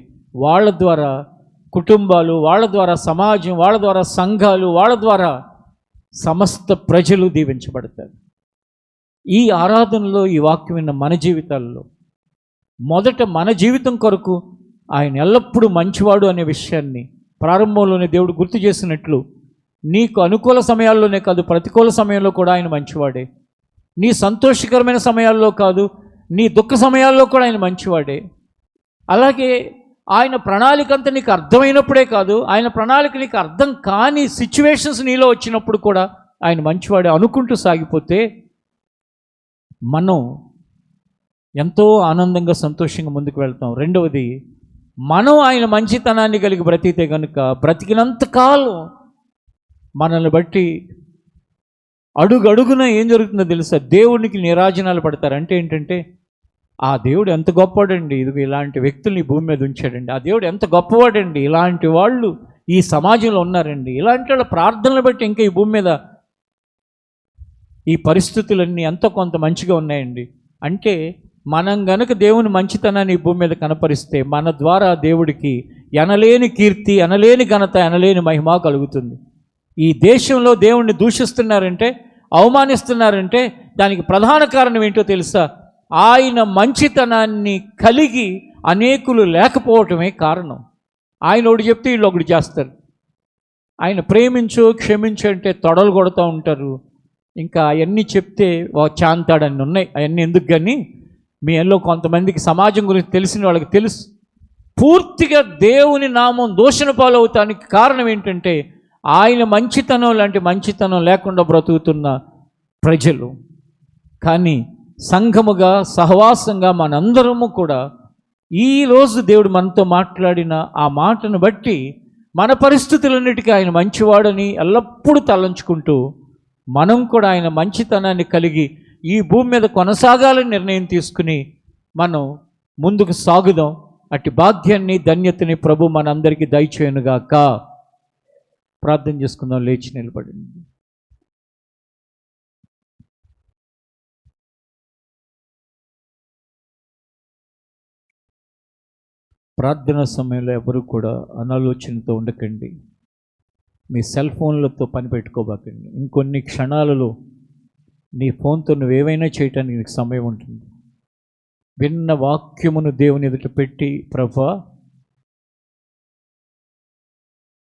వాళ్ళ ద్వారా కుటుంబాలు, వాళ్ళ ద్వారా సమాజం, వాళ్ళ ద్వారా సంఘాలు, వాళ్ళ ద్వారా సమస్త ప్రజలు దీవించబడతారు. ఈ ఆరాధనలో ఈ వాక్యం విన్న మన జీవితాల్లో మొదట మన జీవితం కొరకు ఆయన ఎల్లప్పుడూ మంచివాడు అనే విషయాన్ని ప్రారంభంలోనే దేవుడు గుర్తు చేసినట్లు, నీకు అనుకూల సమయాల్లోనే కాదు ప్రతికూల సమయంలో కూడా ఆయన మంచివాడే. నీ సంతోషకరమైన సమయాల్లో కాదు, నీ దుఃఖ సమయాల్లో కూడా ఆయన మంచివాడే. అలాగే ఆయన ప్రణాళిక అంతా నీకు అర్థమైనప్పుడే కాదు, ఆయన ప్రణాళిక నీకు అర్థం కాని సిచ్యువేషన్స్ నీలో వచ్చినప్పుడు కూడా ఆయన మంచివాడే అనుకుంటూ సాగిపోతే మనం ఎంతో ఆనందంగా సంతోషంగా ముందుకు వెళ్తాం. రెండవది, మనం ఆయన మంచితనాన్ని కలిగి బ్రతికితే కనుక బ్రతికినంతకాలం మనల్ని బట్టి అడుగడుగున ఏం జరుగుతుందో తెలుసా, దేవునికి నీరాజనాలు పడతారు. అంటే ఏంటంటే, ఆ దేవుడు ఎంత గొప్పవాడండి, ఇది ఇలాంటి వ్యక్తుల్ని భూమి మీద ఉంచాడండి, ఆ దేవుడు ఎంత గొప్పవాడండి, ఇలాంటి వాళ్ళు ఈ సమాజంలో ఉన్నారండి, ఇలాంటి వాళ్ళ ప్రార్థనలు బట్టి ఇంకా ఈ భూమి మీద ఈ పరిస్థితులన్నీ ఎంతో కొంత మంచిగా ఉన్నాయండి. అంటే మనం గనుక దేవుని మంచితనాన్ని ఈ భూమి మీద కనపరిస్తే మన ద్వారా దేవుడికి ఎనలేని కీర్తి, ఎనలేని ఘనత, ఎనలేని మహిమ కలుగుతుంది. ఈ దేశంలో దేవుణ్ణి దూషిస్తున్నారంటే అవమానిస్తున్నారంటే దానికి ప్రధాన కారణం ఏంటో తెలుసా? ఆయన మంచితనాన్ని కలిగి అనేకులు లేకపోవటమే కారణం. ఆయన ఒకటి చెప్తే వీళ్ళు ఒకటి చేస్తారు. ఆయన ప్రేమించు క్షమించు అంటే తొడలు కొడుతూ ఉంటారు. ఇంకా అవన్నీ చెప్తే చాంతాడన్ని ఉన్నాయి. అవన్నీ ఎందుకు కానీ మీ ఎల్లో కొంతమందికి సమాజం గురించి తెలిసిన వాళ్ళకి తెలుసు. పూర్తిగా దేవుని నామం దూషణ పాలవుతానికి కారణం ఏంటంటే ఆయన మంచితనం లాంటి మంచితనం లేకుండా బ్రతుకుతున్న ప్రజలు. కానీ సంఘముగా సహవాసంగా మనందరము కూడా ఈరోజు దేవుడు మనతో మాట్లాడిన ఆ మాటను బట్టి మన పరిస్థితులన్నిటికీ ఆయన మంచివాడని ఎల్లప్పుడూ తలంచుకుంటూ మనం కూడా ఆయన మంచితనాన్ని కలిగి ఈ భూమి మీద కొనసాగాలని నిర్ణయం తీసుకుని మనం ముందుకు సాగుదాం. అట్టి భాగ్యాన్ని ధన్యతని ప్రభు మనందరికీ దయచేయనుగాక. ప్రార్థన చేసుకుందాం. లేచి నిలబడింది. ప్రార్థన సమయంలో ఎవరు కూడా అనాలోచనతో ఉండకండి. మీ సెల్ ఫోన్లతో పని పెట్టుకోబాకండి. ఇంకొన్ని క్షణాలలో నీ ఫోన్తో నువ్వేవైనా చేయటానికి నీకు సమయం ఉంటుంది. విన్న వాక్యమును దేవుని ఎదుట పెట్టి, ప్రభా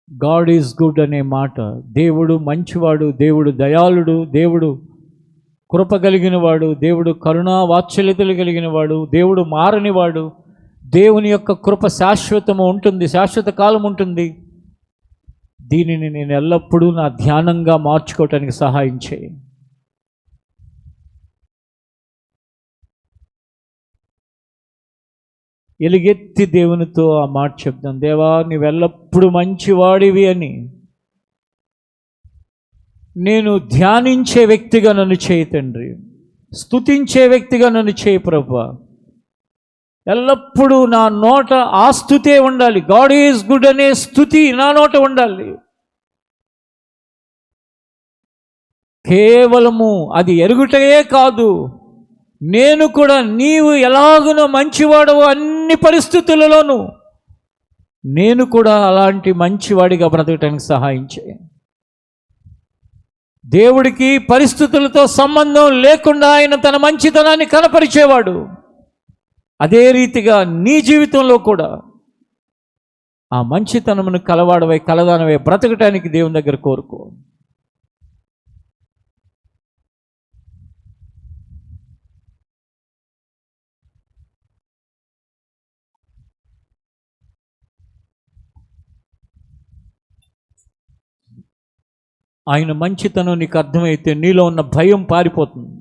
గాడ్ ఈజ్ గుడ్ అనే మాట, దేవుడు మంచివాడు, దేవుడు దయాళుడు, దేవుడు కృప కలిగిన వాడు, దేవుడు కరుణా వాత్సల్యతలు కలిగిన వాడు, దేవుడు మారనివాడు, దేవుని యొక్క కృప శాశ్వతము ఉంటుంది, శాశ్వత కాలం ఉంటుంది. దీనిని నేను ఎల్లప్పుడూ నా ధ్యానంగా మార్చుకోవటానికి సహాయం చేయి. ఎలుగెత్తి దేవునితో ఆ మాట చెప్తాను, దేవా నీవెల్లప్పుడు మంచివాడివి అని. నేను ధ్యానించే వ్యక్తిగా నన్ను చేయి తండ్రి, స్తుతించే వ్యక్తిగా నన్ను చేయి ప్రభువా. ఎల్లప్పుడూ నా నోట ఆ స్తుతే ఉండాలి. గాడ్ ఈజ్ గుడ్ అనే స్తుతి నా నోట ఉండాలి. కేవలము అది ఎరుగుటయే కాదు, నేను కూడా నీవు ఎలాగునో మంచివాడవో అన్ని పరిస్థితులలోనూ నేను కూడా అలాంటి మంచివాడిగా బ్రతకటానికి సహాయం చేయి. దేవుడికి పరిస్థితులతో సంబంధం లేకుండా ఆయన తన మంచితనాన్ని కనపరిచేవాడు. అదే రీతిగా నీ జీవితంలో కూడా ఆ మంచితనమును కలవాడవై కలదానవై బ్రతకటానికి దేవుని దగ్గర కోరుకో. ఆయన మంచితనం నీకు అర్థమైతే నీలో ఉన్న భయం పారిపోతుంది.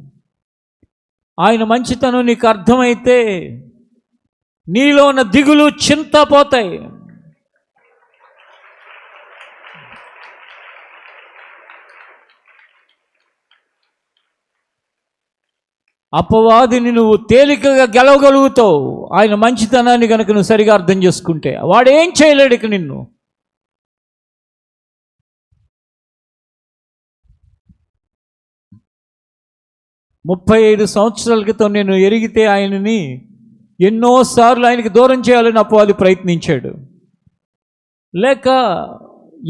ఆయన మంచితనం నీకు అర్థమైతే నీలో ఉన్న దిగులు చింత పోతాయి. అపవాదిని నువ్వు తేలికగా గెలవగలుగుతావు ఆయన మంచితనాన్ని కనుక నువ్వు సరిగా అర్థం చేసుకుంటే. వాడు ఏం చేయలేడు ఇక నిన్ను. ముప్పై 35 సంవత్సరాల క్రితం నేను ఎరిగితే ఆయనని ఎన్నోసార్లు ఆయనకి దూరం చేయాలని అపవాది ప్రయత్నించాడు. లేక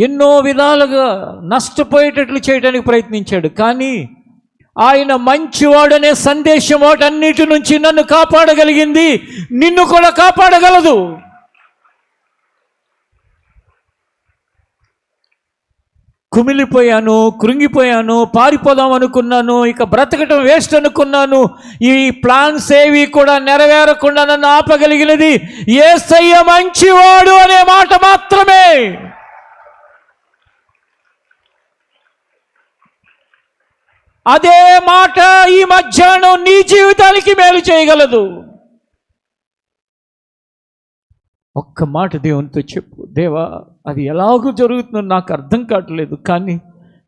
ఎన్నో విధాలుగా నష్టపోయేటట్లు చేయడానికి ప్రయత్నించాడు. కానీ ఆయన మంచివాడనే సందేశం వాటన్నిటి నుంచి నన్ను కాపాడగలిగింది, నిన్ను కూడా కాపాడగలదు. కుమిలిపోయాను, కృంగిపోయాను, పారిపోదాం అనుకున్నాను, ఇక బ్రతకటం వేస్ట్ అనుకున్నాను. ఈ ప్లాన్స్ ఏవి కూడా నెరవేరకుండా నన్ను ఆపగలిగినది యేసయ్య మంచివాడు అనే మాట మాత్రమే. అదే మాట ఈ మధ్యాహ్నం నీ జీవితానికి మేలు చేయగలదు. ఒక్క మాట దేవునితో చెప్పు, దేవా అది ఎలాగూ జరుగుతుందో నాకు అర్థం కావట్లేదు, కానీ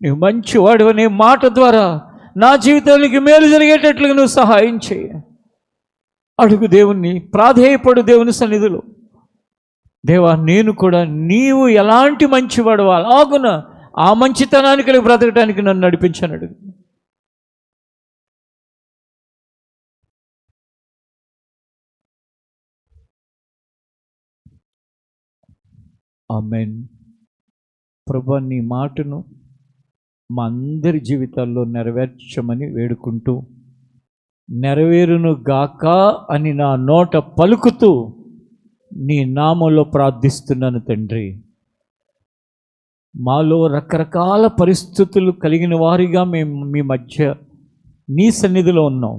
నువ్వు మంచివాడు అనే మాట ద్వారా నా జీవితానికి మేలు జరిగేటట్లుగా నువ్వు సహాయం చేయ. అడుగు దేవుణ్ణి, ప్రాధేయపడు దేవుని సన్నిధిలో. దేవా నేను కూడా నీవు ఎలాంటి మంచివాడు అలాగున ఆ మంచితనానికి కలిగి బ్రతకడానికి నన్ను నడిపించను అడుగు. ఆమేన్. ప్రభువా నీ మాటను మా అందరి జీవితాల్లో నెరవేర్చమని వేడుకుంటూ, నెరవేరును గాక అని నా నోట పలుకుతూ నీ నామంలో ప్రార్థిస్తున్నాను తండ్రి. మాలో రకరకాల పరిస్థితులు కలిగిన వారిగా మేము మీ మధ్య నీ సన్నిధిలో ఉన్నాం.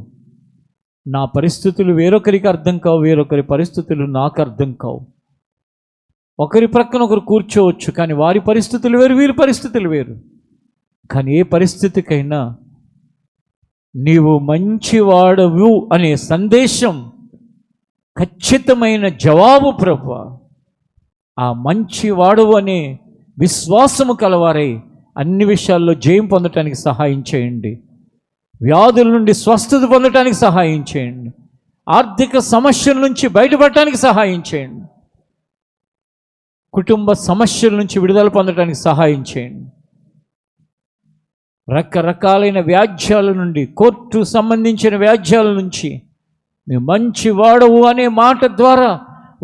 నా పరిస్థితులు వేరొకరికి అర్థం కావు, వేరొకరి పరిస్థితులు నాకు అర్థం కావు. ఒకరి ప్రక్కన ఒకరు కూర్చోవచ్చు, కానీ వారి పరిస్థితులు వేరు, వీరి పరిస్థితులు వేరు. కానీ ఏ పరిస్థితికైనా నీవు మంచివాడవు అనే సందేశం, ఖచ్చితమైన జవాబు ప్రభువా. ఆ మంచివాడవు అనే విశ్వాసము కలవారై అన్ని విషయాల్లో జయం పొందటానికి సహాయం చేయండి. వ్యాధుల నుండి స్వస్థత పొందటానికి సహాయం చేయండి. ఆర్థిక సమస్యల నుంచి బయటపడటానికి సహాయం చేయండి. కుటుంబ సమస్యల నుంచి విడుదల పొందటానికి సహాయం చేయండి. రకరకాలైన వ్యాజ్యాల నుండి, కోర్టు సంబంధించిన వ్యాజ్యాల నుంచి మీ మంచి వాడవు అనే మాట ద్వారా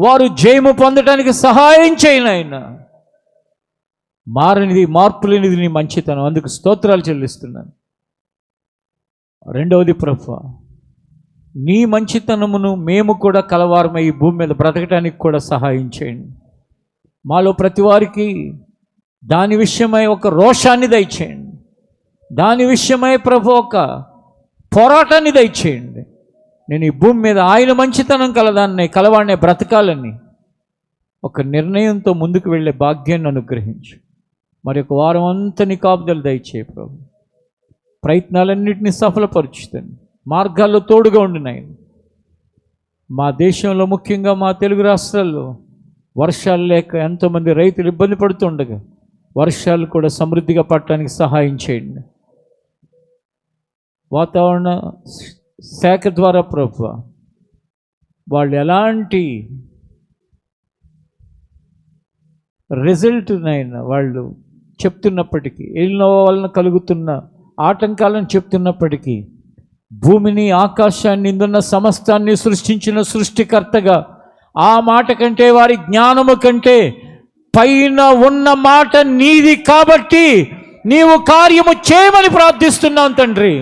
వారు జయము పొందటానికి సహాయం చేయండి. ఆయన మారనిది, మార్పు లేనిది నీ మంచితనం, అందుకు స్తోత్రాలు చెల్లిస్తున్నాను. రెండవది ప్రభువా, నీ మంచితనమును మేము కూడా కలవారమై ఈ భూమి మీద బ్రతకటానికి కూడా సహాయం చేయండి. మాలో ప్రతి వారికి దాని విషయమై ఒక రోషాన్ని దయచేయండి. దాని విషయమై ప్రభు ఒక పోరాటాన్ని దయచేయండి. నేను ఈ భూమి మీద ఆయన మంచితనం కలవాడినే బ్రతకాలని ఒక నిర్ణయంతో ముందుకు వెళ్ళే భాగ్యాన్ని అనుగ్రహించు. మరి ఒక వారం అంతా నీ కాపుదలు దయచేయి ప్రభు. ప్రయత్నాలన్నింటినీ సఫలపరుచుతాను. మార్గాల్లో తోడుగా ఉండినాయి. మా దేశంలో, ముఖ్యంగా మా తెలుగు రాష్ట్రాల్లో వర్షాలు లేక ఎంతోమంది రైతులు ఇబ్బంది పడుతుండగా వర్షాలు కూడా సమృద్ధిగా పడటానికి సహాయం చేయండి. వాతావరణ శాఖ ద్వారా ప్రభువ వాళ్ళు ఎలాంటి రిజల్ట్నైనా వాళ్ళు చెప్తున్నప్పటికీ, ఎన్నో వలన కలుగుతున్న ఆటంకాలను చెప్తున్నప్పటికీ, భూమిని, ఆకాశాన్ని, ఇందున్న సమస్తాన్ని సృష్టించిన సృష్టికర్తగా ఆ మాట కంటే, వారి జ్ఞానము కంటే పైన ఉన్న మాట నీది కాబట్టి నీవు కార్యము చేయమని ప్రార్థిస్తున్నాను తండ్రి.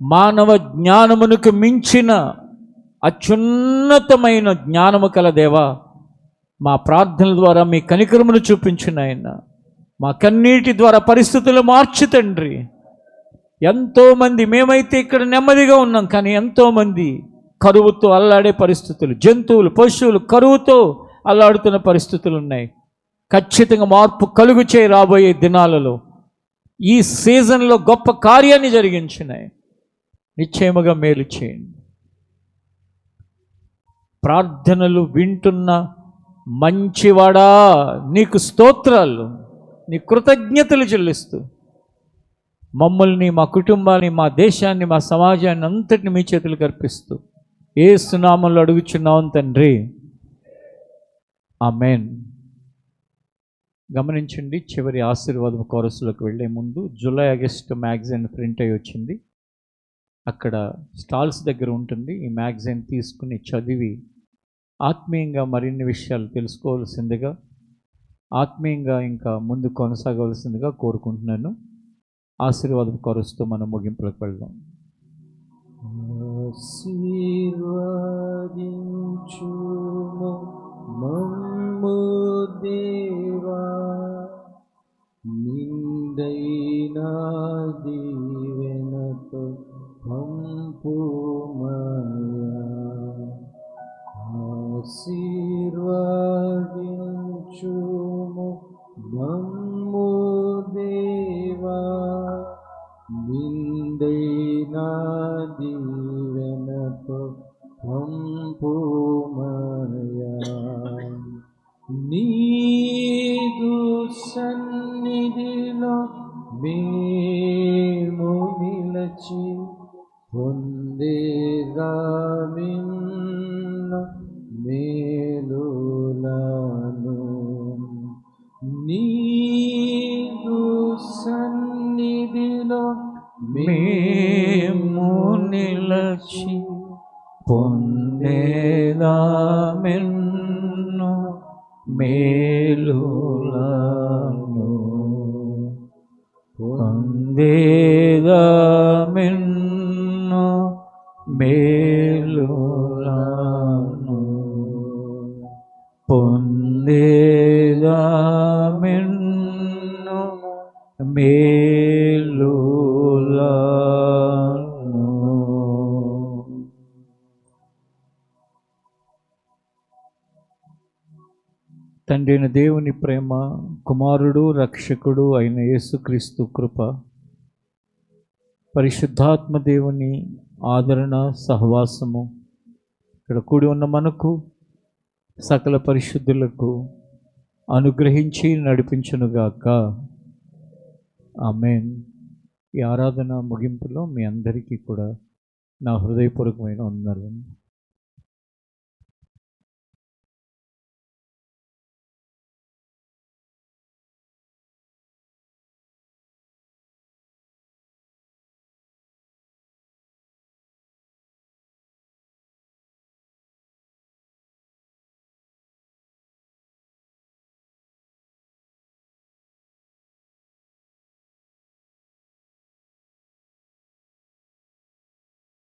మానవ జ్ఞానమునకు మించిన అత్యున్నతమైన జ్ఞానము కల దేవా, మా ప్రార్థనల ద్వారా మీ కనికరమును చూపించిన ఆయన, మా కన్నీటి ద్వారా పరిస్థితులు మార్చు తండ్రి. ఎంతోమంది, మేమైతే ఇక్కడ నెమ్మదిగా ఉన్నాం, కానీ ఎంతోమంది కరువుతో అల్లాడే పరిస్థితులు, జంతువులు, పశువులు కరువుతో అల్లాడుతున్న పరిస్థితులు ఉన్నాయి. ఖచ్చితంగా మార్పు కలుగు చేయి. రాబోయే దినాలలో ఈ సీజన్లో గొప్ప కార్యాన్ని జరిగించినాయి. నిశ్చయముగా మేలు చేయండి. ప్రార్థనలు వింటున్న మంచివాడా, నీకు స్తోత్రాలు, నీ కృతజ్ఞతలు చెల్లిస్తూ మమ్మల్ని, మా కుటుంబాన్ని, మా దేశాన్ని, మా సమాజాన్ని అంతటిని మీ చేతులకు అర్పిస్తూ యేసు నామములో అడుగుచున్నాం తండ్రి, ఆమేన్. గమనించండి, చివరి ఆశీర్వాదం కోరస్లోకి వెళ్ళే ముందు జూలై ఆగస్టు మ్యాగజైన్ ప్రింట్ అయ్యి వచ్చింది. అక్కడ స్టాల్స్ దగ్గర ఉంటుంది. ఈ మ్యాగజైన్ తీసుకుని చదివి ఆత్మీయంగా మరిన్ని విషయాలు తెలుసుకోవాల్సిందిగా, ఆత్మీయంగా ఇంకా ముందు కొనసాగవలసిందిగా కోరుకుంటున్నాను. ఆశీర్వాదం కోరుస్తూ మనం ముగింపులకు వెళ్దాం. ఆశీర్వదించుము మమ్ము దేవా, నిందైన దీవెనతో పంపుమయా. ఆశీర్వదించుము మమ్ము దేవా, నిందైన దీవెనతో పంపుమయా. నీదు సన్నిధిలో మేము నిలచి పొందేదామిన్న మేలులను, మేలులను పొందేదమెన్నో మేలులను పొందేదమెన్నో మేలులను. తండ్రి అయిన దేవుని ప్రేమ, కుమారుడు రక్షకుడు అయిన యేసుక్రీస్తు కృప, పరిశుద్ధాత్మ దేవుని ఆదరణ సహవాసము ఇక్కడ కూడి ఉన్న మనకు సకల పరిశుద్ధులకు అనుగ్రహించి నడిపించునుగాక. ఆమేన్. ఈ ఆరాధన ముగింపులో మీ అందరికీ కూడా నా హృదయపూర్వకమైన వందనాలు.